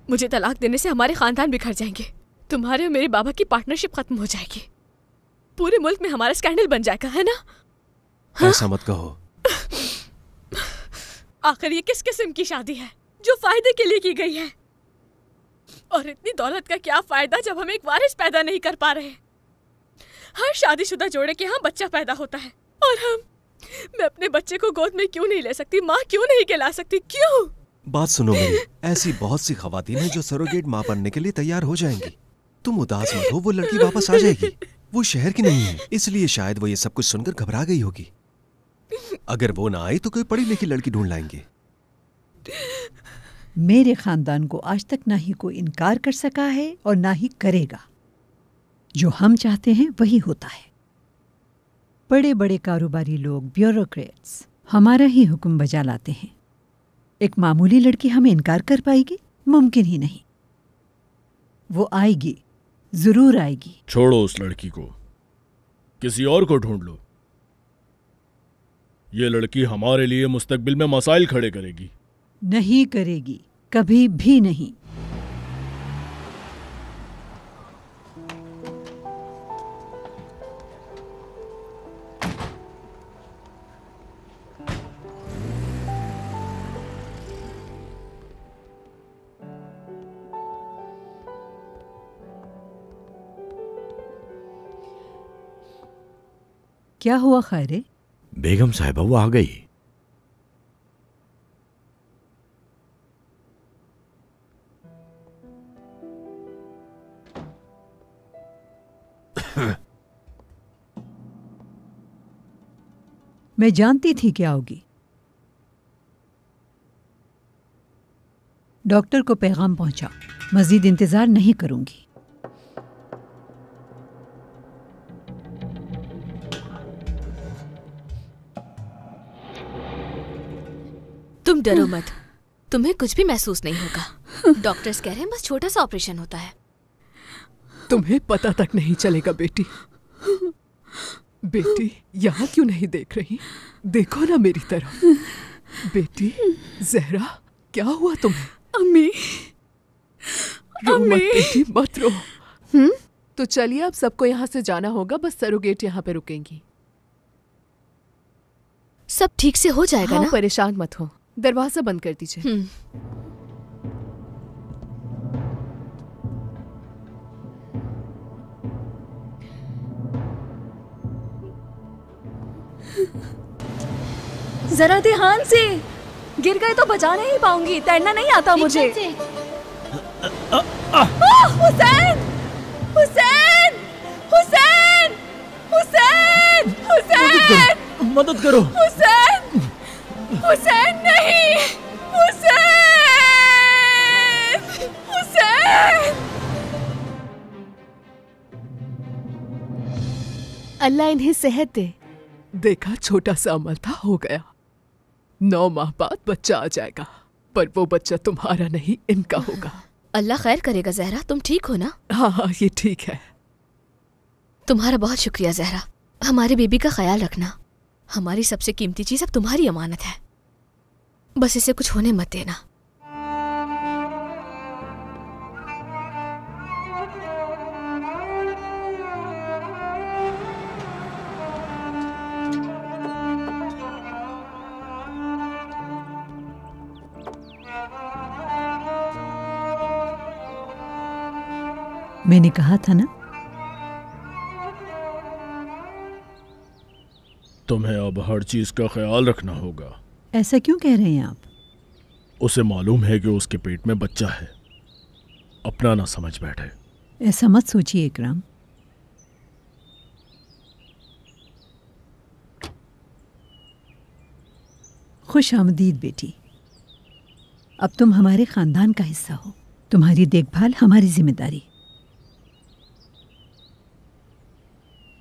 Speaker 1: मुझे तलाक देने से हमारे खानदान बिखर जाएंगे। तुम्हारे और मेरे बाबा की पार्टनरशिप खत्म हो जाएगी। पूरे मुल्क में हमारा स्कैंडल बन जाएगा, है ना? हाँ?
Speaker 2: ऐसा मत कहो।
Speaker 1: आखिर ये किस किस्म की शादी है जो फायदे के लिए की गई है? और इतनी दौलत का क्या फायदा जब हम एक वारिस पैदा नहीं कर पा रहे? हर शादीशुदा जोड़े के यहाँ बच्चा पैदा होता है और मैं अपने बच्चे को गोद में क्यों नहीं ले सकती? माँ क्यों नहीं कहला सकती? क्यों?
Speaker 2: बात सुनो मेरी, ऐसी बहुत सी खवातीन हैं जो सरोगेट माँ बनने के लिए तैयार हो जाएंगी। तुम उदास मत हो, वो लड़की वापस आ जाएगी। वो शहर की नहीं है, इसलिए शायद वो ये सब कुछ सुनकर घबरा गई होगी। अगर वो ना आई तो कोई पढ़ी लिखी लड़की ढूंढ लाएंगे।
Speaker 3: मेरे खानदान को आज तक ना ही कोई इनकार कर सका है और ना ही करेगा। जो हम चाहते हैं वही होता है। बड़े बड़े कारोबारी लोग, ब्यूरोक्रेट्स हमारा ही हुक्म बजा लाते हैं। एक मामूली लड़की हमें इनकार कर पाएगी? मुमकिन ही नहीं। वो आएगी, जरूर आएगी।
Speaker 7: छोड़ो उस लड़की को, किसी और को ढूंढ लो। ये लड़की हमारे लिए मुस्तकबिल में मसाइल खड़े करेगी।
Speaker 3: नहीं करेगी, कभी भी नहीं। क्या हुआ खैरे?
Speaker 4: बेगम साहिबा वो आ गई।
Speaker 3: मैं जानती थी क्या होगी। डॉक्टर को पैगाम पहुंचा, मजीद इंतजार नहीं करूंगी।
Speaker 1: तुम डरो मत, तुम्हें कुछ भी महसूस नहीं होगा। डॉक्टर्स कह रहे हैं बस छोटा सा ऑपरेशन होता है।
Speaker 9: तुम्हें पता तक नहीं चलेगा बेटी। बेटी यहाँ क्यों नहीं देख रही? देखो ना मेरी तरफ। बेटी जहरा, क्या हुआ तुम्हें?
Speaker 5: अम्मी,
Speaker 9: रो मत बेटी, मत रो। तो चलिए अब सबको यहाँ से जाना होगा, बस सरोगेट यहाँ पे रुकेंगी।
Speaker 1: सब ठीक से हो जाएगा
Speaker 9: हाँ,
Speaker 1: ना?
Speaker 9: परेशान मत हो। दरवाजा बंद कर दीजिए।
Speaker 5: जरा ध्यान से, गिर गए तो बचा नहीं पाऊंगी, तैरना नहीं आता मुझे। हुसैन, हुसैन, हुसैन, हुसैन, हुसैन,
Speaker 7: मदद करो।
Speaker 5: हुसैन, हुसैन नहीं, हुसैन, हुसैन।
Speaker 8: अल्लाह इन्हें सेहत दे।
Speaker 9: देखा, छोटा सा अमल था, हो गया। 9 माह बाद बच्चा आ जाएगा, पर वो बच्चा तुम्हारा नहीं, इनका होगा।
Speaker 1: अल्लाह खैर करेगा जहरा, तुम ठीक हो ना?
Speaker 9: हाँ हाँ, ये ठीक है।
Speaker 1: तुम्हारा बहुत शुक्रिया जहरा, हमारी बेबी का ख्याल रखना। हमारी सबसे कीमती चीज अब तुम्हारी अमानत है, बस इसे कुछ होने मत देना।
Speaker 3: मैंने कहा था ना।
Speaker 7: तुम्हें अब हर चीज का ख्याल रखना होगा।
Speaker 3: ऐसा क्यों कह रहे हैं आप?
Speaker 7: उसे मालूम है कि उसके पेट में बच्चा है, अपना ना समझ बैठे।
Speaker 3: ऐसा मत सोचिए इकराम। खुश आमदीद बेटी, अब तुम हमारे खानदान का हिस्सा हो। तुम्हारी देखभाल हमारी जिम्मेदारी।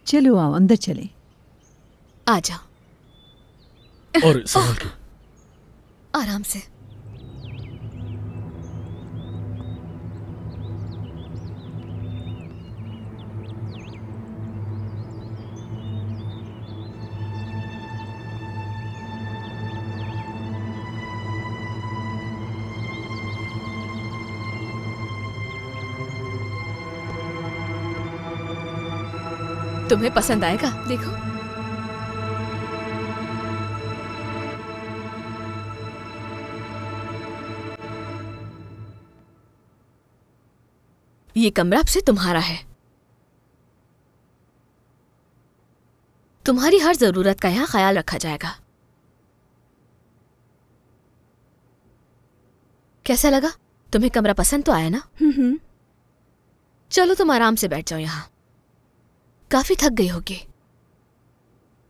Speaker 3: चलो आओ, अंदर चले।
Speaker 1: आ जाओ।
Speaker 7: और संभल के।
Speaker 1: आराम से। तुम्हें पसंद आएगा, देखो। ये कमरा अब से तुम्हारा है। तुम्हारी हर जरूरत का यहां ख्याल रखा जाएगा। कैसा लगा? तुम्हें कमरा पसंद तो आया ना? चलो तुम आराम से बैठ जाओ यहां। काफी थक गई होगी।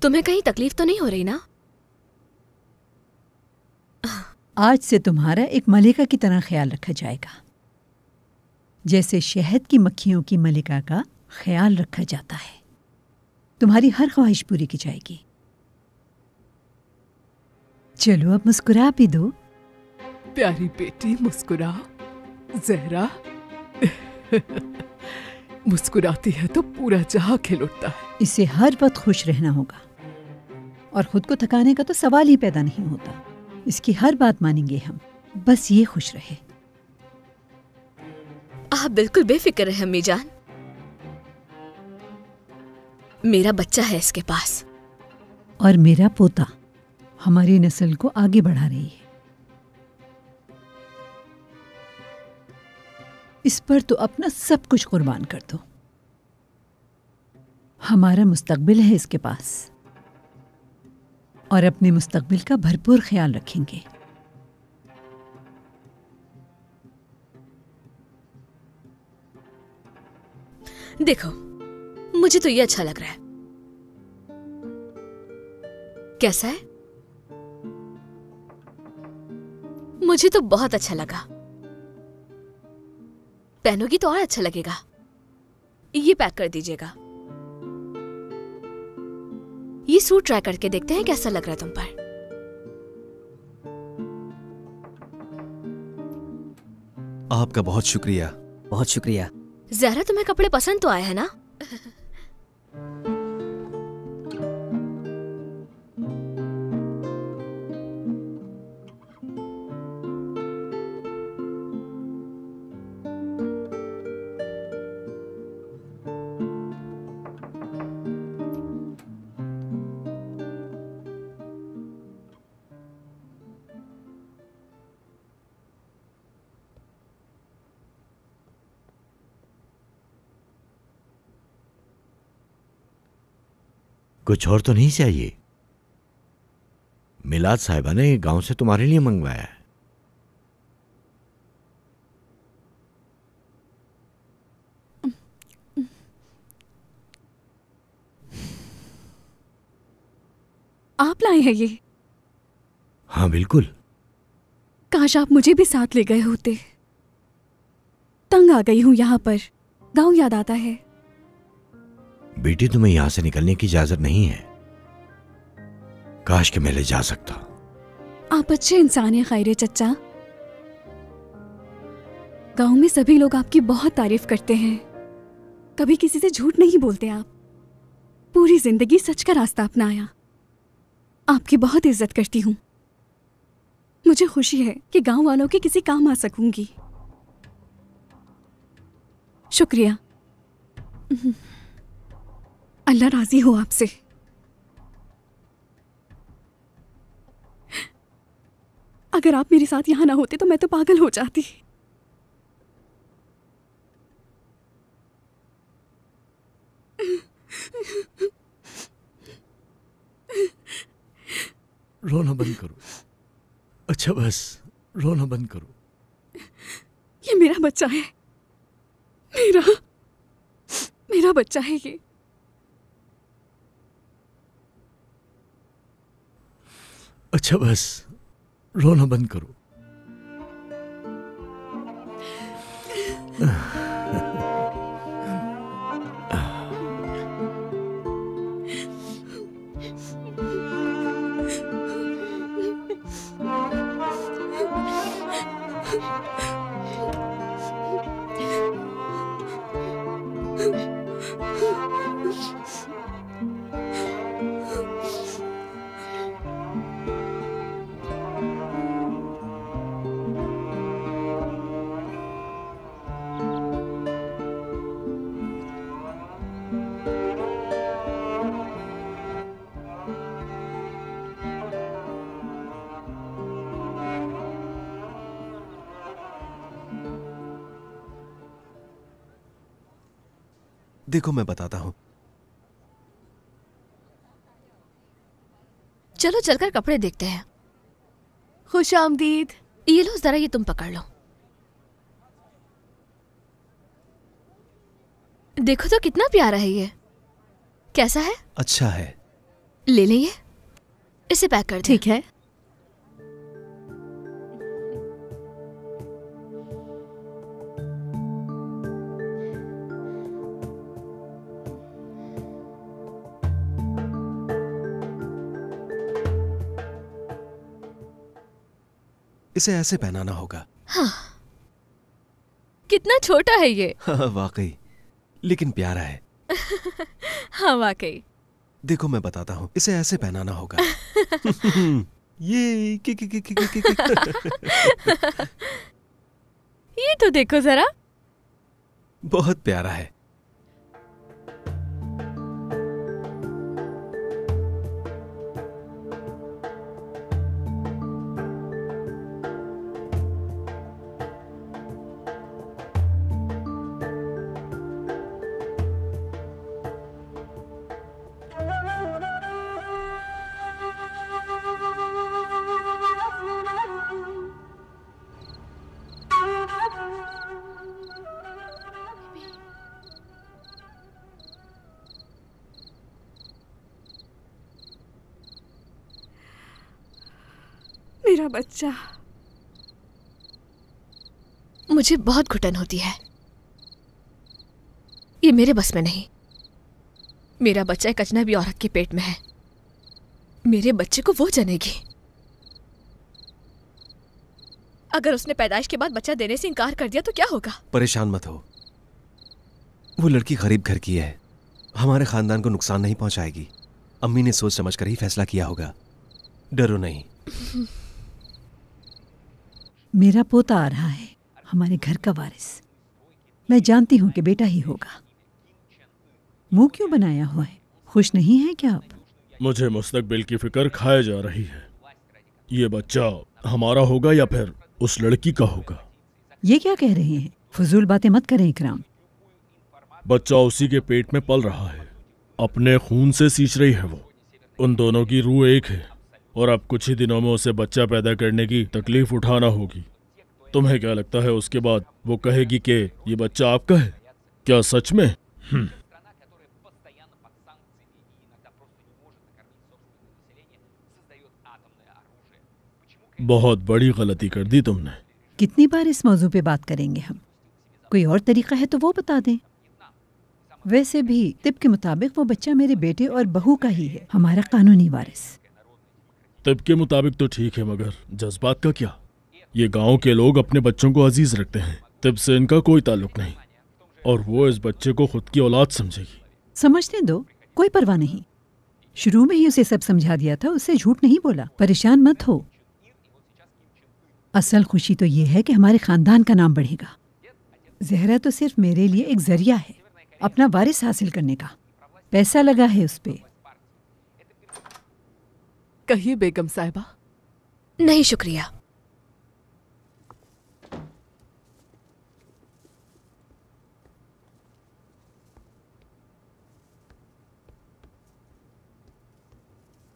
Speaker 1: तुम्हें कहीं तकलीफ तो नहीं हो रही ना?
Speaker 3: आज से तुम्हारा एक मलिका की तरह ख्याल रखा जाएगा, जैसे शहद की मक्खियों की मलिका का ख्याल रखा जाता है। तुम्हारी हर ख्वाहिश पूरी की जाएगी। चलो अब मुस्कुरा भी दो।
Speaker 9: प्यारी बेटी मुस्कुरा। जहरा मुस्कुराती है तो पूरा जहां खिल उठता है।
Speaker 3: इसे हर वक्त खुश रहना होगा। और खुद को थकाने का तो सवाल ही पैदा नहीं होता। इसकी हर बात मानेंगे हम, बस ये खुश रहे।
Speaker 1: आप बिल्कुल बेफिक्र रहे अम्मी जान, मेरा बच्चा है इसके पास,
Speaker 3: और मेरा पोता हमारी नस्ल को आगे बढ़ा रही है। इस पर तो अपना सब कुछ कुर्बान कर दो। हमारा मुस्तकबिल है इसके पास, और अपने मुस्तकबिल का भरपूर ख्याल रखेंगे।
Speaker 1: देखो, मुझे तो ये अच्छा लग रहा है। कैसा है? मुझे तो बहुत अच्छा लगा। पहनोगी तो और अच्छा लगेगा। ये पैक कर दीजिएगा। ये सूट ट्राई करके देखते हैं कैसा लग रहा है तुम पर।
Speaker 2: आपका बहुत शुक्रिया।
Speaker 10: बहुत शुक्रिया।
Speaker 1: ज़हरा, तुम्हें कपड़े पसंद तो आए हैं ना?
Speaker 4: कुछ और तो नहीं चाहिए? मिलाद साहिबा ने गांव से तुम्हारे लिए मंगवाया है।
Speaker 5: आप लाए हैं ये?
Speaker 4: हाँ बिल्कुल।
Speaker 5: काश आप मुझे भी साथ ले गए होते। तंग आ गई हूं यहाँ पर, गांव याद आता है।
Speaker 4: बेटी, तुम्हें यहां से निकलने की इजाजत नहीं है। काश कि मैं ले जा सकता।
Speaker 5: आप अच्छे इंसान हैं खैरे चच्चा। गांव में सभी लोग आपकी बहुत तारीफ करते हैं। कभी किसी से झूठ नहीं बोलते आप। पूरी जिंदगी सच का रास्ता अपनाया। आपकी बहुत इज्जत करती हूँ। मुझे खुशी है कि गांव वालों के किसी काम आ सकूंगी। शुक्रिया। अल्लाह राजी हो आपसे। अगर आप मेरे साथ यहां ना होते तो मैं तो पागल हो जाती।
Speaker 4: रोना बंद करो। अच्छा बस रोना बंद करो।
Speaker 5: ये मेरा बच्चा है। मेरा बच्चा है ये।
Speaker 4: अच्छा बस रोना बंद करो।
Speaker 2: देखो मैं बताता हूं।
Speaker 1: चलो चलकर कपड़े देखते हैं।
Speaker 8: खुश आमदीद।
Speaker 1: ये लो जरा, ये तुम पकड़ लो। देखो तो कितना प्यारा है ये। कैसा है?
Speaker 2: अच्छा है।
Speaker 1: ले लें ये। इसे पैक कर दे।
Speaker 5: ठीक है।
Speaker 2: इसे ऐसे पहनाना होगा।
Speaker 1: हाँ, कितना छोटा है ये।
Speaker 2: हाँ वाकई, लेकिन प्यारा है।
Speaker 1: हाँ वाकई।
Speaker 2: देखो मैं बताता हूँ, इसे ऐसे पहनाना होगा। ये
Speaker 1: ये तो देखो जरा,
Speaker 2: बहुत प्यारा है।
Speaker 5: मेरा बच्चा।
Speaker 1: मुझे बहुत घुटन होती है, ये मेरे बस में नहीं। मेरा बच्चा एक अजनबी औरत के पेट में है, मेरे बच्चे को वो जनेगी। अगर उसने पैदाइश के बाद बच्चा देने से इनकार कर दिया तो क्या होगा?
Speaker 2: परेशान मत हो, वो लड़की गरीब घर की है, हमारे खानदान को नुकसान नहीं पहुंचाएगी। अम्मी ने सोच समझ कर ही फैसला किया होगा, डरो नहीं।
Speaker 3: मेरा पोता आ रहा है, हमारे घर का वारिस। मैं जानती हूँ कि बेटा ही होगा। मुंह क्यों बनाया हुआ है? खुश नहीं है क्या आप?
Speaker 7: मुझे मुस्तकबिल की फिक्र खाए जा रही है। ये बच्चा हमारा होगा या फिर उस लड़की का होगा?
Speaker 3: ये क्या कह रहे हैं? फजूल बातें मत करें इकराम।
Speaker 7: बच्चा उसी के पेट में पल रहा है, अपने खून से सींच रही है वो। उन दोनों की रूह एक है और अब कुछ ही दिनों में उसे बच्चा पैदा करने की तकलीफ उठाना होगी। तुम्हें क्या लगता है उसके बाद वो कहेगी कि ये बच्चा आपका है? क्या सच में? बहुत बड़ी गलती कर दी तुमने।
Speaker 3: कितनी बार इस मौजू पे बात करेंगे हम? कोई और तरीका है तो वो बता दें। वैसे भी तिब के मुताबिक वो बच्चा मेरे बेटे और बहू का ही है, हमारा कानूनी वारिस।
Speaker 7: तिब के मुताबिक तो ठीक है, मगर जज्बात का क्या? ये गांव के लोग अपने बच्चों को अजीज रखते हैं, तिब से इनका कोई ताल्लुक नहीं, और वो इस बच्चे को खुद की औलाद समझेगी।
Speaker 3: समझने दो, कोई परवाह नहीं। शुरू में ही उसे सब समझा दिया था, उससे झूठ नहीं बोला। परेशान मत हो। असल खुशी तो ये है कि हमारे खानदान का नाम बढ़ेगा। जहरा तो सिर्फ मेरे लिए एक जरिया है अपना वारिस हासिल करने का। पैसा लगा है उस पे।
Speaker 9: कहिए बेगम साहिबा।
Speaker 1: नहीं शुक्रिया।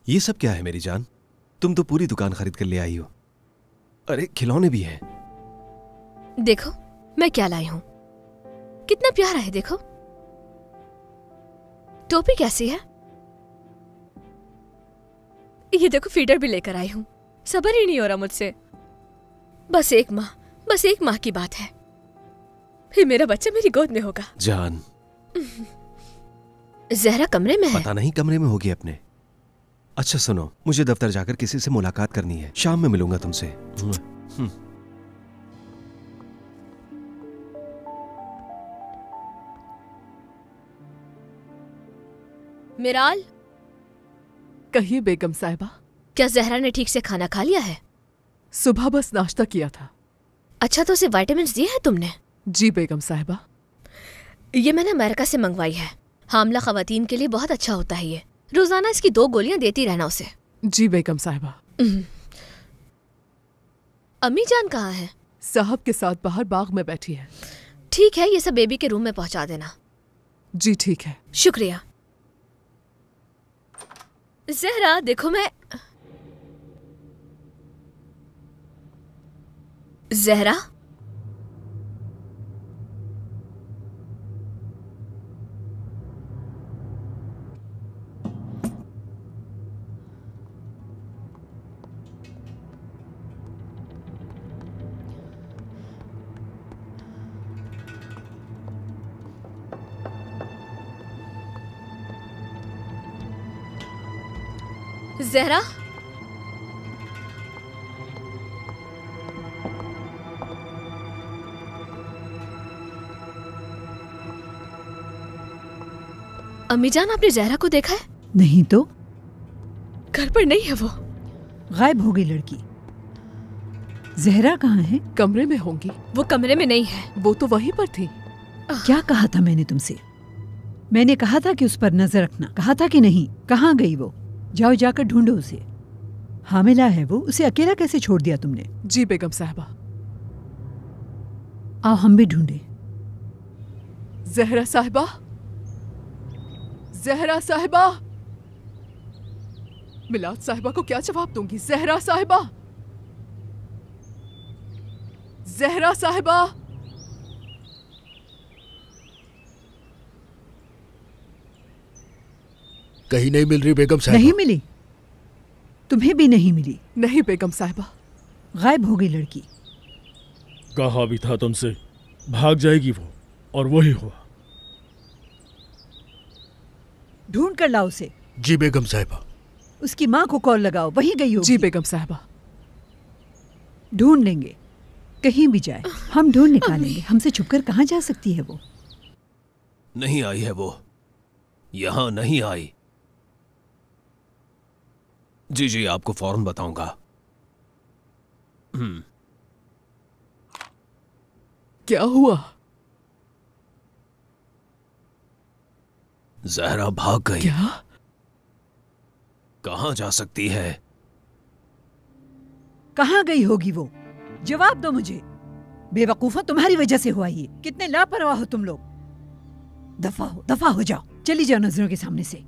Speaker 2: ये सब क्या है मेरी जान? तुम तो पूरी दुकान खरीद कर ले आई हो। अरे खिलौने भी हैं।
Speaker 1: देखो मैं क्या लाई हूं, कितना प्यारा है। देखो टोपी कैसी है। ये देखो फीडर भी लेकर आई हूं। सब्र ही नहीं हो रहा मुझसे। बस एक माह की बात है, फिर मेरा बच्चा मेरी गोद में होगा।
Speaker 2: जान
Speaker 1: जहरा कमरे में है।
Speaker 2: पता नहीं कमरे में होगी अपने। अच्छा सुनो, मुझे दफ्तर जाकर किसी से मुलाकात करनी है, शाम में मिलूंगा तुमसे।
Speaker 1: मिराल।
Speaker 9: कहिए बेगम साहिबा।
Speaker 1: क्या जहरा ने ठीक से खाना खा लिया है?
Speaker 9: सुबह बस नाश्ता किया था।
Speaker 1: अच्छा तो उसे विटामिन दिए हैं तुमने?
Speaker 9: जी बेगम साहिबा।
Speaker 1: ये मैंने अमेरिका से मंगवाई है, हामला खवातीन के लिए बहुत अच्छा होता है ये। रोजाना इसकी 2 गोलियां देती रहना उसे।
Speaker 9: जी बेगम साहिबा।
Speaker 1: अम्मी जान कहाँ है?
Speaker 9: साहब के साथ बाहर बाग में बैठी है।
Speaker 1: ठीक है, ये सब बेबी के रूम में पहुंचा देना।
Speaker 9: जी ठीक है।
Speaker 1: शुक्रिया। जहरा देखो मैं। जहरा जहरा अम्मी जान आपने जहरा को देखा है?
Speaker 3: नहीं तो?
Speaker 1: घर पर नहीं है वो।
Speaker 3: गायब हो गई लड़की। जहरा कहाँ है?
Speaker 9: कमरे में होंगी।
Speaker 1: वो कमरे में नहीं है।
Speaker 9: वो तो वहीं पर थी।
Speaker 3: क्या कहा था मैंने तुमसे? मैंने कहा था कि उस पर नजर रखना, कहा था कि नहीं? कहाँ गई वो? जाओ जाकर ढूंढो उसे। हामिला है वो, उसे अकेला कैसे छोड़ दिया तुमने?
Speaker 9: जी बेगम साहबा।
Speaker 3: आओ हम भी ढूंढे।
Speaker 9: जहरा साहिबा, जहरा साहिबा। मिलाद साहिबा को क्या जवाब दूंगी? जहरा साहिबा, जहरा साहिबा।
Speaker 6: कहीं नहीं मिल रही बेगम साहिबा।
Speaker 3: नहीं मिली? तुम्हें भी नहीं मिली?
Speaker 9: नहीं बेगम साहिबा।
Speaker 3: गायब हो गई लड़की।
Speaker 7: कहा भी था तुमसे, भाग जाएगी वो, और वही हुआ।
Speaker 3: ढूंढ कर लाओ उसे।
Speaker 6: जी बेगम साहिबा।
Speaker 3: उसकी माँ को कॉल लगाओ, वहीं गई होगी।
Speaker 9: जी बेगम साहिबा।
Speaker 3: ढूंढ लेंगे, कहीं भी जाए हम ढूंढ निकालेंगे। हमसे छुपकर कहाँ जा सकती है वो?
Speaker 2: नहीं आई है वो, यहां नहीं आई। जी जी, आपको फौरन बताऊंगा।
Speaker 9: क्या हुआ?
Speaker 2: जहरा भाग गई।
Speaker 9: क्या?
Speaker 2: कहां जा सकती है?
Speaker 3: कहाँ गई होगी वो? जवाब दो मुझे। बेवकूफा, तुम्हारी वजह से हुआ ये। कितने लापरवाह हो तुम लोग। दफा हो जाओ, चली जाओ नजरों के सामने से।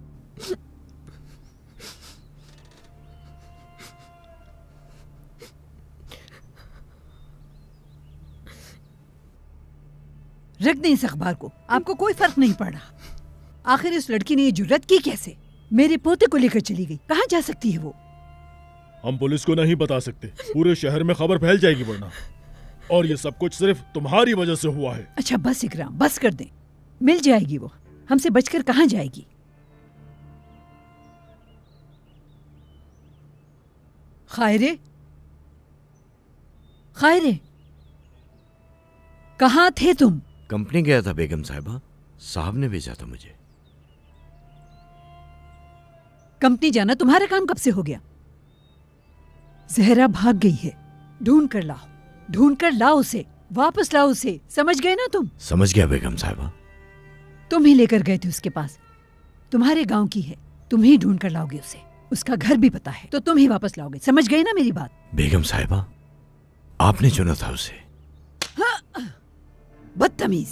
Speaker 3: रख दें इस अखबार को, आपको कोई फर्क नहीं पड़ रहा। आखिर इस लड़की ने ये जुर्रत की कैसे? मेरे पोते को लेकर चली गई। कहाँ जा सकती है वो?
Speaker 7: हम पुलिस को नहीं बता सकते, पूरे शहर में खबर फैल जाएगी वरना। और ये सब कुछ सिर्फ तुम्हारी वजह से हुआ है।
Speaker 3: अच्छा बस इकराम, बस कर दें। मिल जाएगी वो, हमसे बचकर कहाँ जाएगी? खायरे, खायरे, कहाँ थे तुम?
Speaker 4: कंपनी गया था बेगम साहिबा, साहब ने भेजा था मुझे।
Speaker 3: कंपनी जाना तुम्हारा काम कब से हो गया? जहरा भाग गई है, ढूंढ कर लाओ, ढूंढ कर लाओ उसे, वापस लाओ उसे। समझ गए ना तुम?
Speaker 4: समझ गया बेगम साहिबा।
Speaker 3: तुम ही लेकर गए थे उसके पास, तुम्हारे गांव की है, तुम ही ढूंढ कर लाओगे उसे। उसका घर भी पता है, तो तुम ही वापस लाओगे। समझ गए ना मेरी बात?
Speaker 4: बेगम साहिबा, आपने चुना था उसे।
Speaker 3: बदतमीज,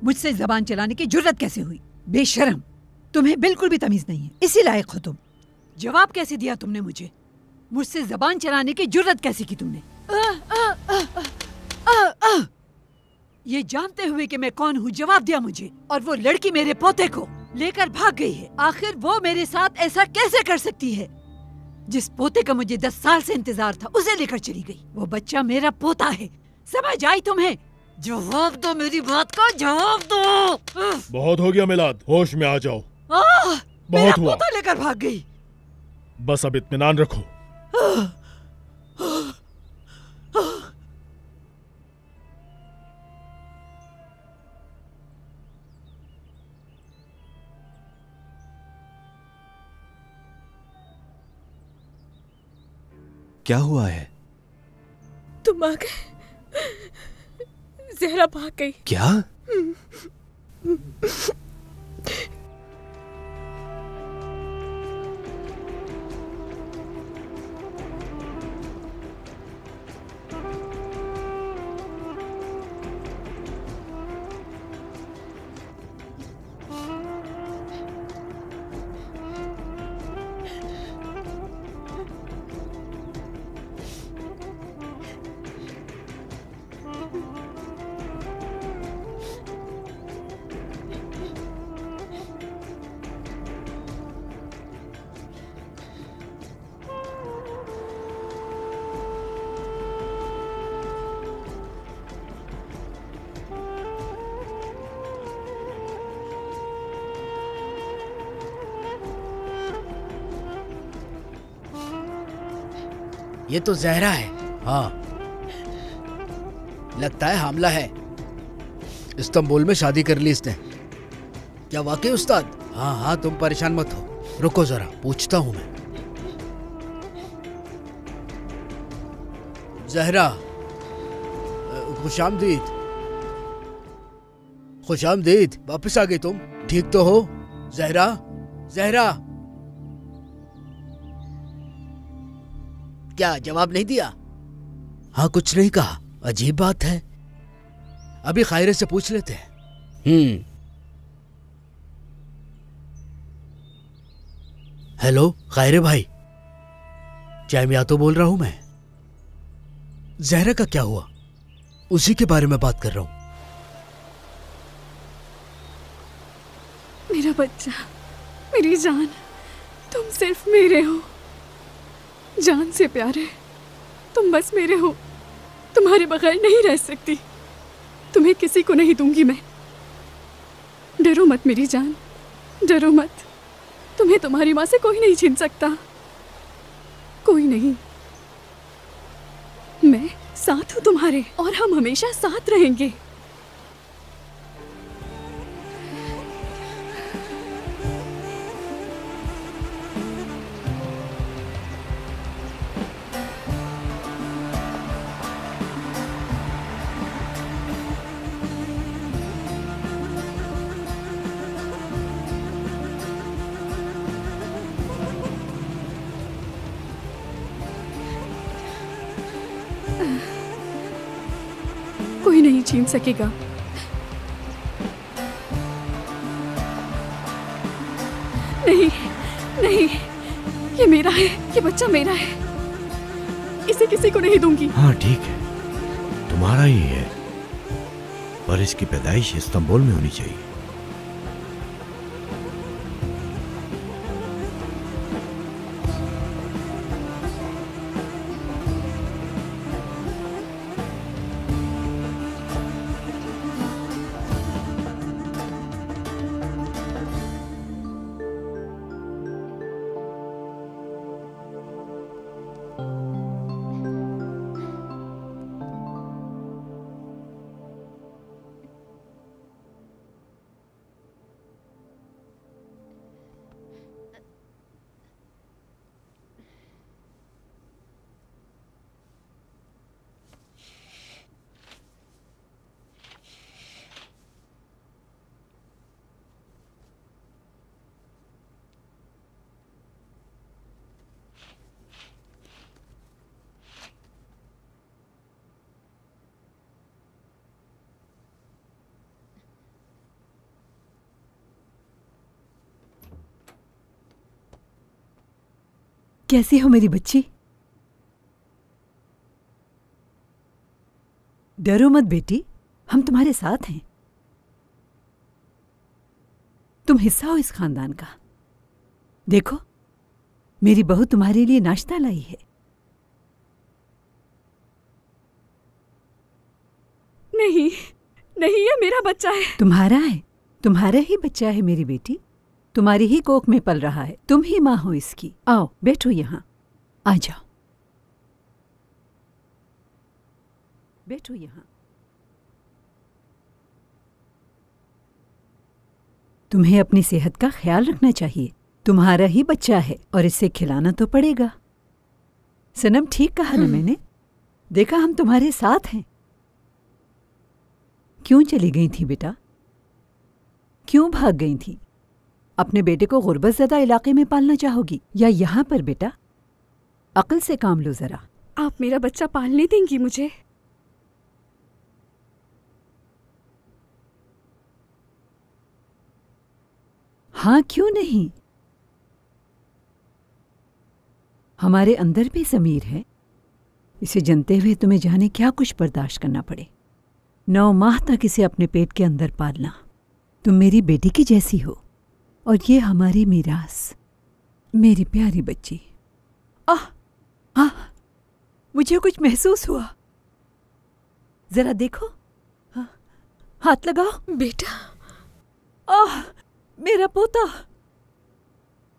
Speaker 3: मुझसे जबान चलाने की जुर्रत कैसे हुई? बेशरम, तुम्हें बिल्कुल भी तमीज नहीं है। इसी लायक हो तुम। जवाब कैसे दिया तुमने मुझे? मुझसे जबान चलाने की जुर्रत कैसे की तुमने? ये जानते हुए कि मैं कौन हूँ जवाब दिया मुझे। और वो लड़की मेरे पोते को लेकर भाग गई है। आखिर वो मेरे साथ ऐसा कैसे कर सकती है? जिस पोते का मुझे 10 साल से इंतजार था, उसे लेकर चली गई। वो बच्चा मेरा पोता है। समझ आई तुम्हें? जवाब दो मेरी बात का, जवाब दो।
Speaker 7: बहुत हो गया मिलाद, होश में आ जाओ।
Speaker 3: मेरा
Speaker 7: हुआ।
Speaker 3: पोता लेकर भाग गई।
Speaker 7: बस अब इत्मीनान रखो।
Speaker 2: क्या हुआ है?
Speaker 1: तुम आ गए। जहरा भाग गई।
Speaker 2: क्या?
Speaker 6: ये तो जहरा है। हाँ, लगता है हामला है। इस्तांबुल में शादी कर ली इसने। क्या वाकई उस्ताद? हाँ हाँ, तुम परेशान मत हो। रुको जरा, पूछता हूं मैं। जहरा, खुशामदीद। खुशामदीद, वापस आ गई तुम? ठीक तो हो जहरा? जहरा, क्या जवाब नहीं दिया? हाँ, कुछ नहीं कहा। अजीब बात है। अभी खायरे से पूछ लेते हैं। हेलो खायरे भाई, जामिया तो बोल रहा हूं मैं। जहरा का क्या हुआ? उसी के बारे में बात कर रहा हूं।
Speaker 5: मेरा बच्चा, मेरी जान, तुम सिर्फ मेरे हो, जान से प्यारे। तुम बस मेरे हो, तुम्हारे बगैर नहीं रह सकती। तुम्हें किसी को नहीं दूंगी मैं। डरो मत मेरी जान, डरो मत। तुम्हें तुम्हारी माँ से कोई नहीं छीन सकता, कोई नहीं। मैं साथ हूँ तुम्हारे, और हम हमेशा साथ रहेंगे। कोई नहीं छीन सकेगा। नहीं नहीं, ये मेरा है, ये बच्चा मेरा है, इसे किसी को नहीं दूंगी।
Speaker 4: हाँ ठीक है, तुम्हारा ही है, पर इसकी पैदाइश इस्तांबुल में होनी चाहिए।
Speaker 3: कैसी हो मेरी बच्ची? डरो मत बेटी, हम तुम्हारे साथ हैं। तुम हिस्सा हो इस खानदान का। देखो, मेरी बहू तुम्हारे लिए नाश्ता लाई है।
Speaker 5: नहीं नहीं, ये मेरा बच्चा है।
Speaker 3: तुम्हारा है, तुम्हारा ही बच्चा है मेरी बेटी। तुम्हारी ही कोख में पल रहा है, तुम ही माँ हो इसकी। आओ बैठो यहाँ, आ जाओ, बैठो यहाँ। तुम्हें अपनी सेहत का ख्याल रखना चाहिए। तुम्हारा ही बच्चा है और इसे खिलाना तो पड़ेगा। सनम, ठीक कहा ना मैंने? देखा, हम तुम्हारे साथ हैं। क्यों चली गई थी बेटा? क्यों भाग गई थी? अपने बेटे को गुर्बतज़दा इलाके में पालना चाहोगी या यहाँ पर? बेटा, अक्ल से काम लो जरा।
Speaker 5: आप मेरा बच्चा पालने देंगी मुझे?
Speaker 3: हाँ, क्यों नहीं? हमारे अंदर भी ज़मीर है। इसे जानते हुए तुम्हें जाने क्या कुछ बर्दाश्त करना पड़े। 9 माह तक इसे अपने पेट के अंदर पालना। तुम मेरी बेटी की जैसी हो और ये हमारी मीरास, मेरी प्यारी बच्ची। आह, मुझे कुछ महसूस हुआ। जरा देखो, हाथ लगाओ।
Speaker 1: बेटा,
Speaker 3: आह, मेरा पोता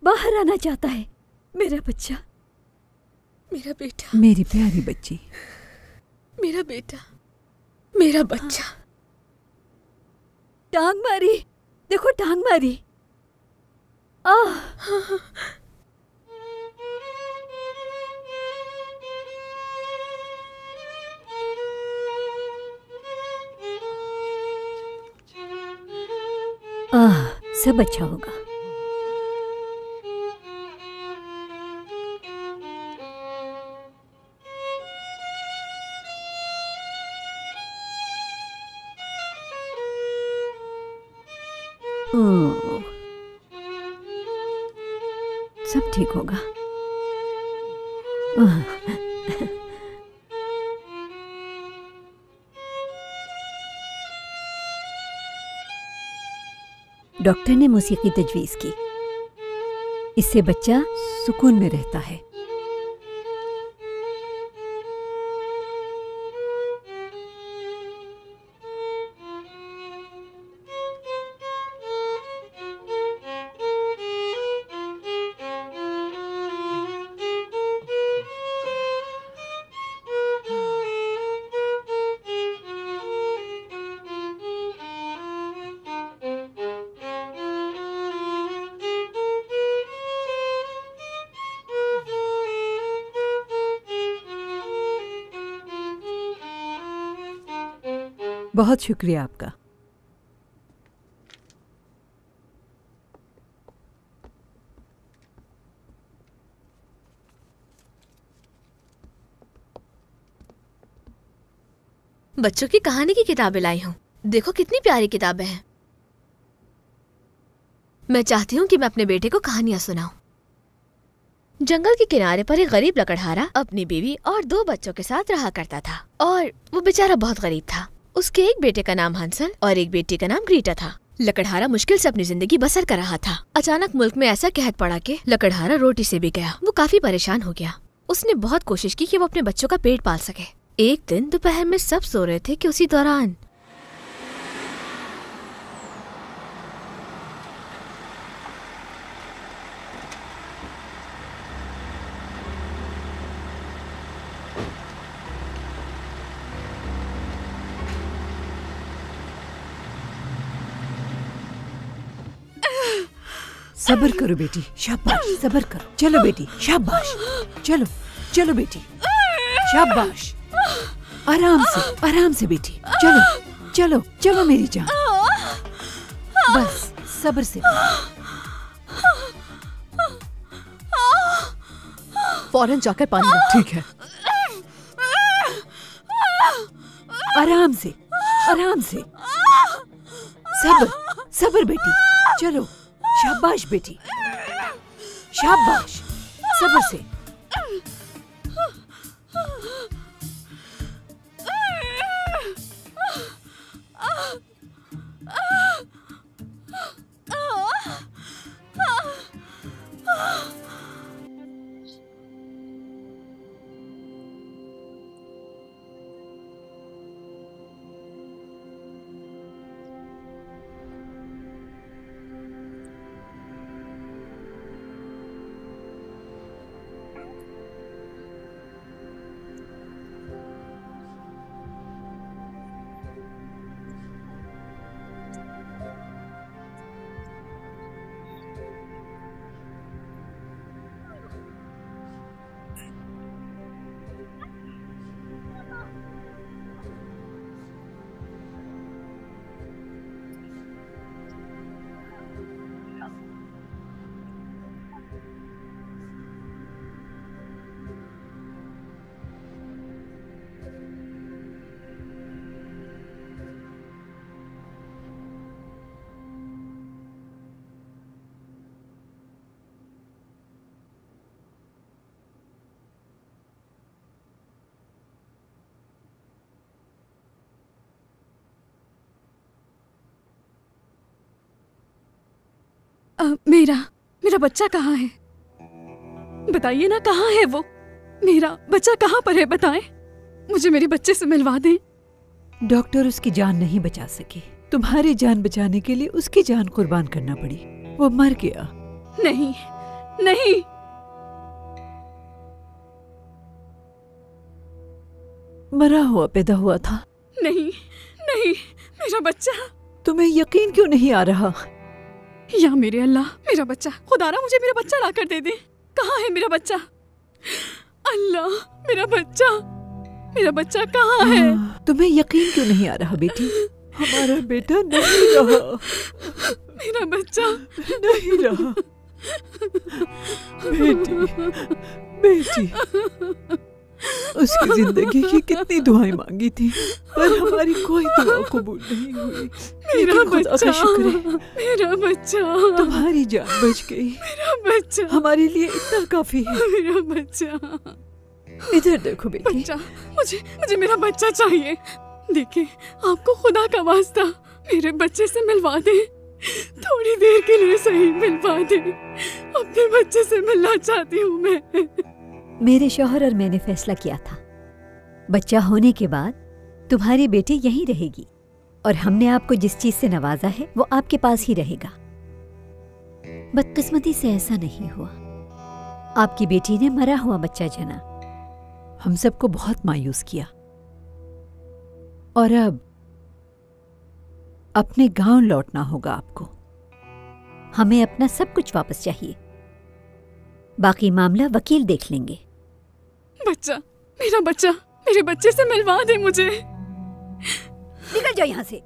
Speaker 3: बाहर आना चाहता है। मेरा बच्चा,
Speaker 1: मेरा बेटा,
Speaker 3: मेरी प्यारी बच्ची,
Speaker 1: मेरा बेटा, मेरा बच्चा।
Speaker 3: टांग मारी, देखो टांग मारी।
Speaker 10: सब अच्छा होगा। सब ठीक होगा। डॉक्टर ने मौसीकी तजवीज़ की, इससे बच्चा सुकून में रहता है।
Speaker 3: बहुत शुक्रिया आपका।
Speaker 1: बच्चों की कहानी की किताबें लाई हूँ। देखो कितनी प्यारी किताबें हैं। मैं चाहती हूँ कि मैं अपने बेटे को कहानियां सुनाऊं। जंगल के किनारे पर एक गरीब लकड़हारा अपनी बीवी और 2 बच्चों के साथ रहा करता था, और वो बेचारा बहुत गरीब था। उसके एक बेटे का नाम हंसल और एक बेटी का नाम ग्रीटा था। लकड़हारा मुश्किल से अपनी जिंदगी बसर कर रहा था। अचानक मुल्क में ऐसा कहर पड़ा कि लकड़हारा रोटी से भी गया। वो काफी परेशान हो गया। उसने बहुत कोशिश की कि वो अपने बच्चों का पेट पाल सके। एक दिन दोपहर में सब सो रहे थे कि उसी दौरान
Speaker 3: सब्र करो बेटी, शाबाश, सब्र करो। चलो बेटी, शाबाश, चलो चलो बेटी, शाबाश, आराम से बेटी, चलो चलो चलो मेरी जान, बस सब्र से।
Speaker 9: फौरन जाकर पानी ला। ठीक है।
Speaker 3: आराम से सब्र बेटी, चलो, शाबाश बेटी, शाबाश, सब्र से।
Speaker 5: मेरा बच्चा कहाँ है? बताइए ना, कहाँ है वो? मेरा बच्चा कहाँ पर है? बताएं, मुझे मेरे बच्चे से मिलवा दें।
Speaker 3: डॉक्टर उसकी जान नहीं बचा सके। तुम्हारी जान बचाने के लिए उसकी जान कुर्बान करना पड़ी। वो मर गया।
Speaker 5: नहीं नहीं,
Speaker 3: मरा हुआ पैदा हुआ था।
Speaker 5: नहीं नहीं, मेरा बच्चा।
Speaker 3: तुम्हें यकीन क्यों नहीं आ रहा?
Speaker 5: या मेरे अल्लाह, मेरा बच्चा, खुदारा मुझे मेरा बच्चा ला कर दे दे। कहाँ है मेरा बच्चा? अल्लाह, मेरा बच्चा कहाँ है?
Speaker 3: तुम्हें यकीन क्यों नहीं आ रहा बेटी? हमारा बेटा नहीं रहा।
Speaker 5: मेरा बच्चा
Speaker 3: नहीं रहा। बेटी, उसकी जिंदगी की कितनी दुआएं मांगी थी, पर हमारी कोई दुआ कबूल नहीं हुई।
Speaker 5: मेरा
Speaker 3: खुदा का शुक्र है,
Speaker 5: मेरा बच्चा,
Speaker 3: तुम्हारी जान बच गई।
Speaker 5: मेरा बच्चा
Speaker 3: हमारे लिए इतना काफी है।
Speaker 5: मेरा बच्चा,
Speaker 3: इधर देखो बेटी।
Speaker 5: बच्चा, मुझे मेरा बच्चा चाहिए। देखिए, आपको खुदा का वास्ता मेरे बच्चे से मिलवा दे। थोड़ी देर के लिए सही मिलवा दे। अपने बच्चे से मिलना चाहती हूँ मैं।
Speaker 10: मेरे शौहर और मैंने फैसला किया था, बच्चा होने के बाद तुम्हारी बेटी यहीं रहेगी और हमने आपको जिस चीज से नवाजा है वो आपके पास ही रहेगा। बदकिस्मती से ऐसा नहीं हुआ। आपकी बेटी ने मरा हुआ बच्चा जना।
Speaker 3: हम सबको बहुत मायूस किया और अब अपने गांव लौटना होगा आपको।
Speaker 10: हमें अपना सब कुछ वापस चाहिए, बाकी मामला वकील देख लेंगे।
Speaker 5: बच्चा, मेरा बच्चा, मेरे बच्चे से मिलवा दे मुझे।
Speaker 10: निकल जाओ यहाँ से।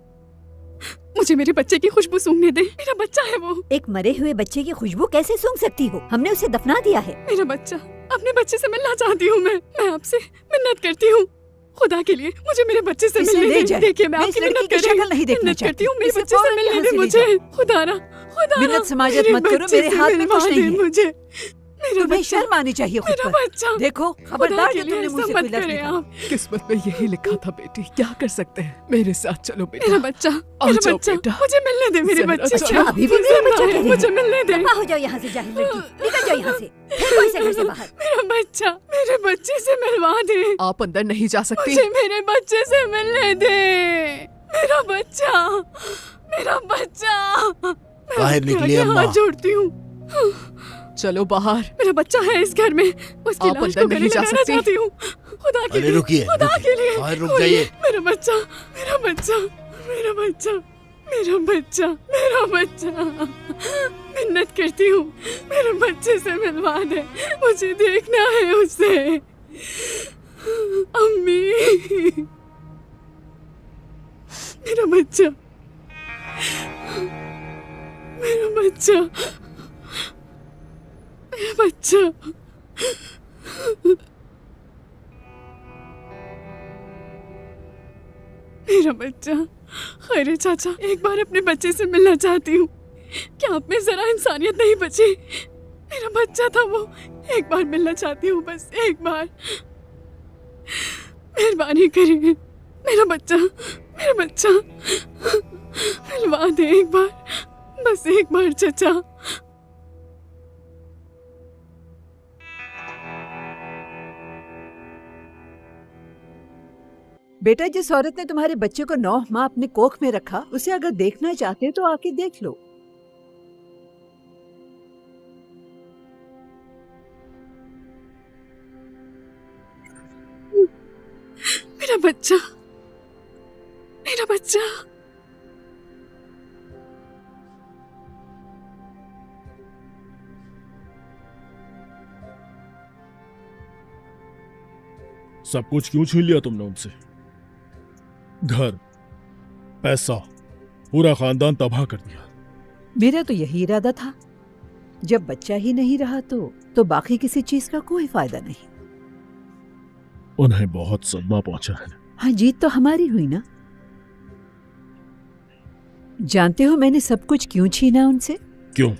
Speaker 5: मुझे मेरे बच्चे की खुशबू सूंघने दे। मेरा बच्चा है वो।
Speaker 10: एक मरे हुए बच्चे की खुशबू कैसे सूंघ सकती हो? हमने उसे दफना दिया है।
Speaker 5: मेरा बच्चा, अपने बच्चे से मिलना चाहती हूँ मैं आपसे मिन्नत करती हूँ, खुदा के लिए मुझे मेरे बच्चे से मिलने दे। देखिए, मैं आपकी मिन्नत करती हूँ, मेरे बच्चे से मिलने दे मुझे। खुदारा,
Speaker 3: मिन्नत समाजत मत करो, मेरे हाथ में कुछ नहीं है।
Speaker 5: मुझे
Speaker 3: तुम्हें शर्म आनी चाहिए खुद पर। देखो, खबरदार कि तुमने मुझसे कोई लफ्ज़ निकाला।
Speaker 9: किस्मत में यही लिखा था बेटी, क्या कर सकते हैं। मेरे साथ चलो बेटा।
Speaker 5: मेरा बच्चा, मुझे मिलने दे मेरे बच्चे को।
Speaker 10: अभी भी मेरा बच्चा कह रही है।
Speaker 5: मुझे मिलने दे।
Speaker 10: दफा हो जाओ यहाँ से जाहिल लड़की, निकल जाओ यहाँ से। फेंको इसे घर से बाहर।
Speaker 5: मेरा बच्चा, मेरे बच्चे से मिलवा दे।
Speaker 9: आप अंदर नहीं जा सकती।
Speaker 5: मुझे मेरे बच्चे से मिलने दे। मेरा बच्चा, मेरा बच्चा।
Speaker 6: बाहर निकलिए अम्मा।
Speaker 5: हाथ जोड़ती हूँ।
Speaker 9: चलो बाहर।
Speaker 5: मेरा बच्चा है इस घर में, उसकी लाश को गले लगाना चाहती हूँ। खुदा के लिए,
Speaker 6: रुकिए,
Speaker 5: खुदा के लिए
Speaker 6: बाहर रुक जाइए।
Speaker 5: मेरा बच्चा, मेरा बच्चा, मेरा बच्चा, मेरा बच्चा, मेरा बच्चा। मिन्नत करती हूँ, मेरे बच्चे से मिलवा दे। मुझे देखना है उसे। अम्मी, मेरा बच्चा, मेरा बच्चा, मेरा बच्चा। मेरा बच्चा। खैर चाचा, एक बार अपने बच्चे से मिलना चाहती हूँ। क्या आप में जरा इंसानियत नहीं बची? मेरा बच्चा था वो। एक बार मिलना चाहती हूँ, बस एक बार। मेहरबानी करिए, मेरा बच्चा, मेरा बच्चा। मिलवा दे एक बार, बस एक बार चाचा।
Speaker 3: बेटा, जिस औरत ने तुम्हारे बच्चे को 9 माह अपने कोख में रखा, उसे अगर देखना चाहते तो आके देख लो।
Speaker 5: मेरा बच्चा, मेरा बच्चा।
Speaker 7: सब कुछ क्यों छीन लिया तुमने उनसे? घर, पैसा, पूरा खानदान तबाह कर दिया।
Speaker 3: मेरा तो यही इरादा था। जब बच्चा ही नहीं रहा तो बाकी किसी चीज का कोई फायदा नहीं।
Speaker 7: उन्हें बहुत सदमा पहुंचा है।
Speaker 3: हाँ, जीत तो हमारी हुई ना। जानते हो मैंने सब कुछ क्यों छीना उनसे?
Speaker 7: क्यों?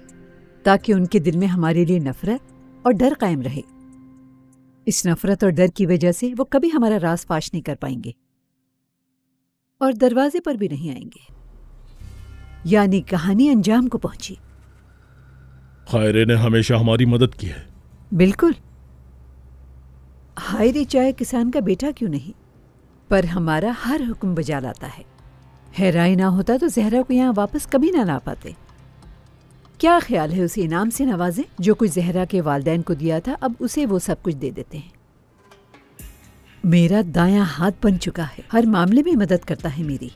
Speaker 3: ताकि उनके दिल में हमारे लिए नफरत और डर कायम रहे। इस नफरत और डर की वजह से वो कभी हमारा राज फाश नहीं कर पाएंगे और दरवाजे पर भी नहीं आएंगे। यानी कहानी अंजाम को पहुंची।
Speaker 7: खैरे ने हमेशा हमारी मदद की है।
Speaker 3: बिल्कुल। हायरे चाहे किसान का बेटा क्यों नहीं, पर हमारा हर हुक्म बजा लाता है। हैराई ना होता तो जहरा को यहाँ वापस कभी ना ला पाते। क्या ख्याल है उसे इनाम से नवाजें? जो कुछ जहरा के वालिदैन को दिया था, अब उसे वो सब कुछ दे देते हैं। मेरा दायां हाथ बन चुका है, हर मामले में मदद करता है मेरी।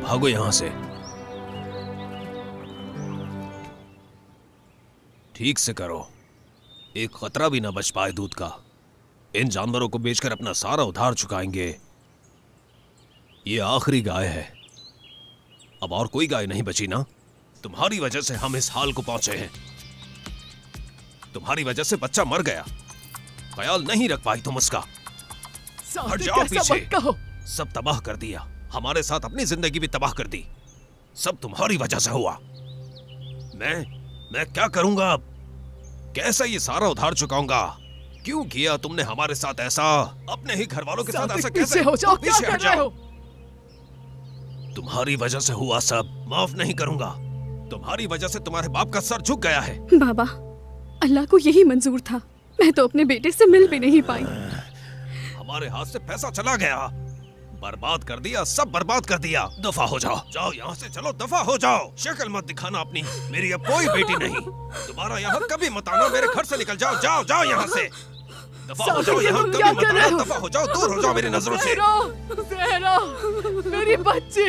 Speaker 2: भागो यहां से। ठीक से करो, एक खतरा भी ना बच पाए दूध का। इन जानवरों को बेचकर अपना सारा उधार चुकाएंगे। ये आखिरी गाय है, अब और कोई गाय नहीं बची ना। तुम्हारी वजह से हम इस हाल को पहुंचे हैं। तुम्हारी वजह से बच्चा मर गया, ख्याल नहीं रख पाई तुम उसका। हट जाओ पीछे। सब तबाह कर दिया, हमारे साथ अपनी जिंदगी भी तबाह कर दी। सब तुम्हारी वजह से हुआ। मैं क्या करूंगा अब? कैसे ये सारा उधार चुकाऊंगा? क्यों किया तुमने हमारे साथ ऐसा? अपने ही घर वालों के साथ ऐसा कैसे?
Speaker 9: हो जाओ, क्या कर रहे हो?
Speaker 2: तुम्हारी वजह से हुआ सब, माफ नहीं करूंगा। तुम्हारी वजह से तुम्हारे बाप का सर झुक गया है।
Speaker 5: बाबा, अल्लाह को यही मंजूर था, मैं तो अपने बेटे से मिल भी नहीं पाई।
Speaker 2: हमारे हाथ से पैसा चला गया, बर्बाद कर दिया, सब बर्बाद कर दिया। दफा हो जाओ, जाओ यहाँ से, चलो दफा हो जाओ। शक्ल मत दिखाना अपनी, मेरी अब कोई बेटी नहीं। तुम्हारा यहाँ कभी मत आना, मेरे घर से निकल जाओ, जाओ जाओ यहाँ से। दफा हो जाओ, यहाँ कभी मत आना, दफा हो जाओ, दूर हो जाओ मेरी नजरों से।
Speaker 9: ज़हरा, मेरी बच्ची।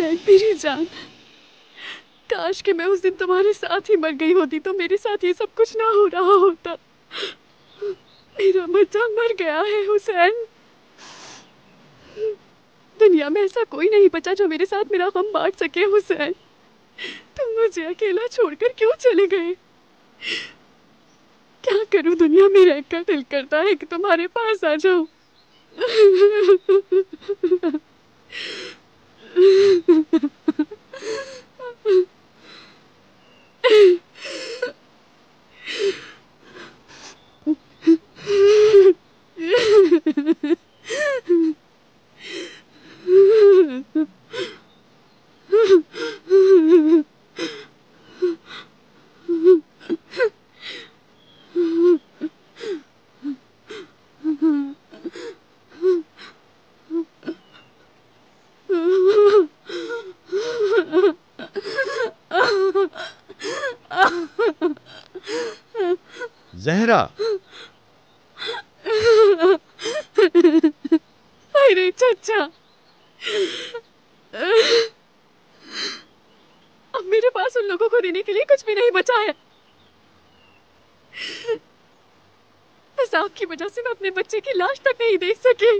Speaker 5: मेरी जान, काश कि मैं उस दिन तुम्हारे साथ ही मर गई होती तो मेरे साथ ये सब कुछ ना हो रहा होता। मेरा बच्चा मर गया है हुसैन। दुनिया में ऐसा कोई नहीं बचा जो मेरे साथ मेरा गम बांट सके। हुसैन, तुम मुझे अकेला छोड़कर क्यों चले गए? क्या करूं, दुनिया में रहकर दिल करता है कि तुम्हारे पास आ जाऊं।
Speaker 4: ज़हरा,
Speaker 5: अरे चचा, अब मेरे पास उन लोगों को देने के लिए कुछ भी नहीं बचा है। बस आपकी वजह से मैं अपने बच्चे की लाश तक नहीं देख सकी।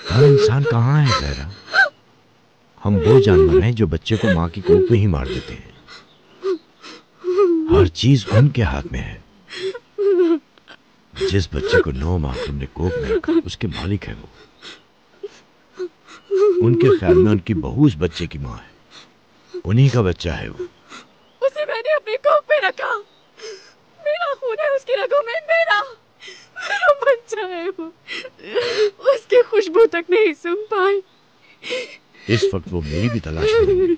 Speaker 4: हर इंसान कहाँ है ज़हरा? हम वो जानवर हैं जो बच्चे को माँ की कोख में ही मार देते हैं। हर चीज उनके हाथ में है। जिस बच्चे को 9 माह तुमने कोख में रखा उसके मालिक है वो। उनके ख्याल में उनकी बहू उस बच्चे की माँ है, उन्हीं का बच्चा है वो।
Speaker 5: उसे मैंने अपने कोख में रखा, मेरा खून है उसकी रगों में, मेरा बच्चा है वो। उसकी खुशबू तक नहीं सूंघ पाई।
Speaker 4: इस वक्त वो मेरी भी तलाश में है।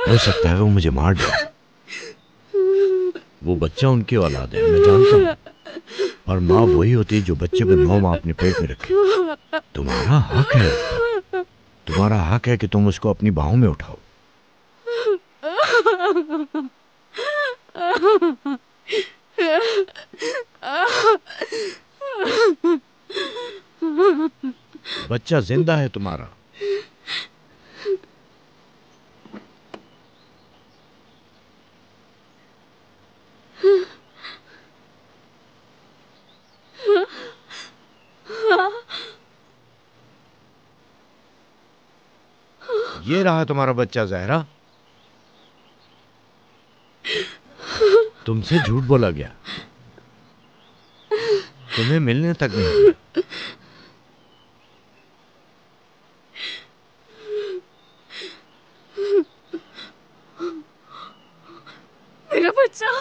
Speaker 4: हो सकता है वो मुझे मार दे। वो बच्चा उनकी औलाद है, मैं जानता हूँ, और माँ वही होती है जो बच्चे को 9 माह अपने पेट में रखे। तुम्हारा हक है, तुम्हारा हक है कि तुम उसको अपनी बाहों में उठाओ। बच्चा जिंदा है तुम्हारा। ये रहा तुम्हारा बच्चा जहरा। तुमसे झूठ बोला गया, तुम्हें मिलने तक नहीं।
Speaker 5: मेरा बच्चा।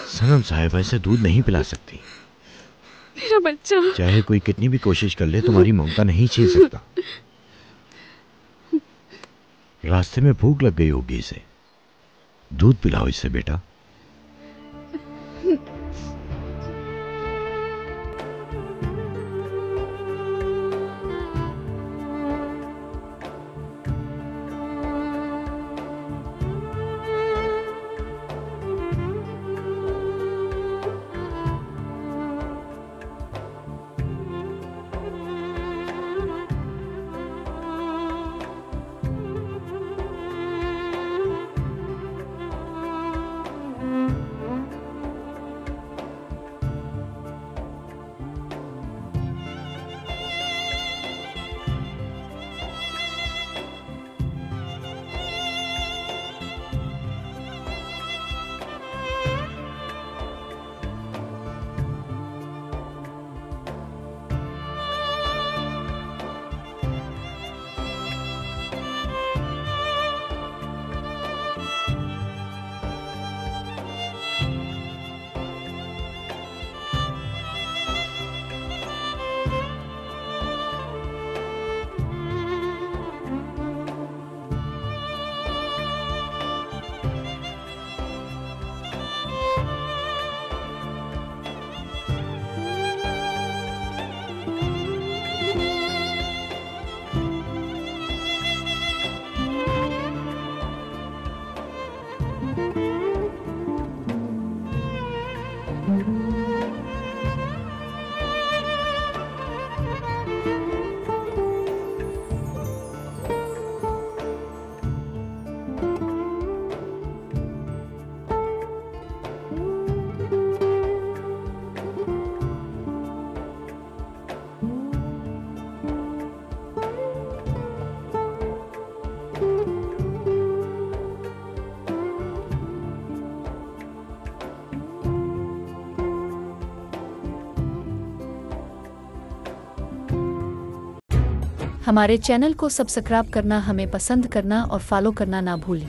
Speaker 4: सनम साहिबा इसे दूध नहीं पिला सकती।
Speaker 5: मेरा बच्चा।
Speaker 4: चाहे कोई कितनी भी कोशिश कर ले, तुम्हारी ममता नहीं छीन सकता। रास्ते में भूख लग गई होगी इसे, दूध पिलाओ इसे बेटा।
Speaker 11: हमारे चैनल को सब्सक्राइब करना, हमें पसंद करना और फॉलो करना ना भूलें।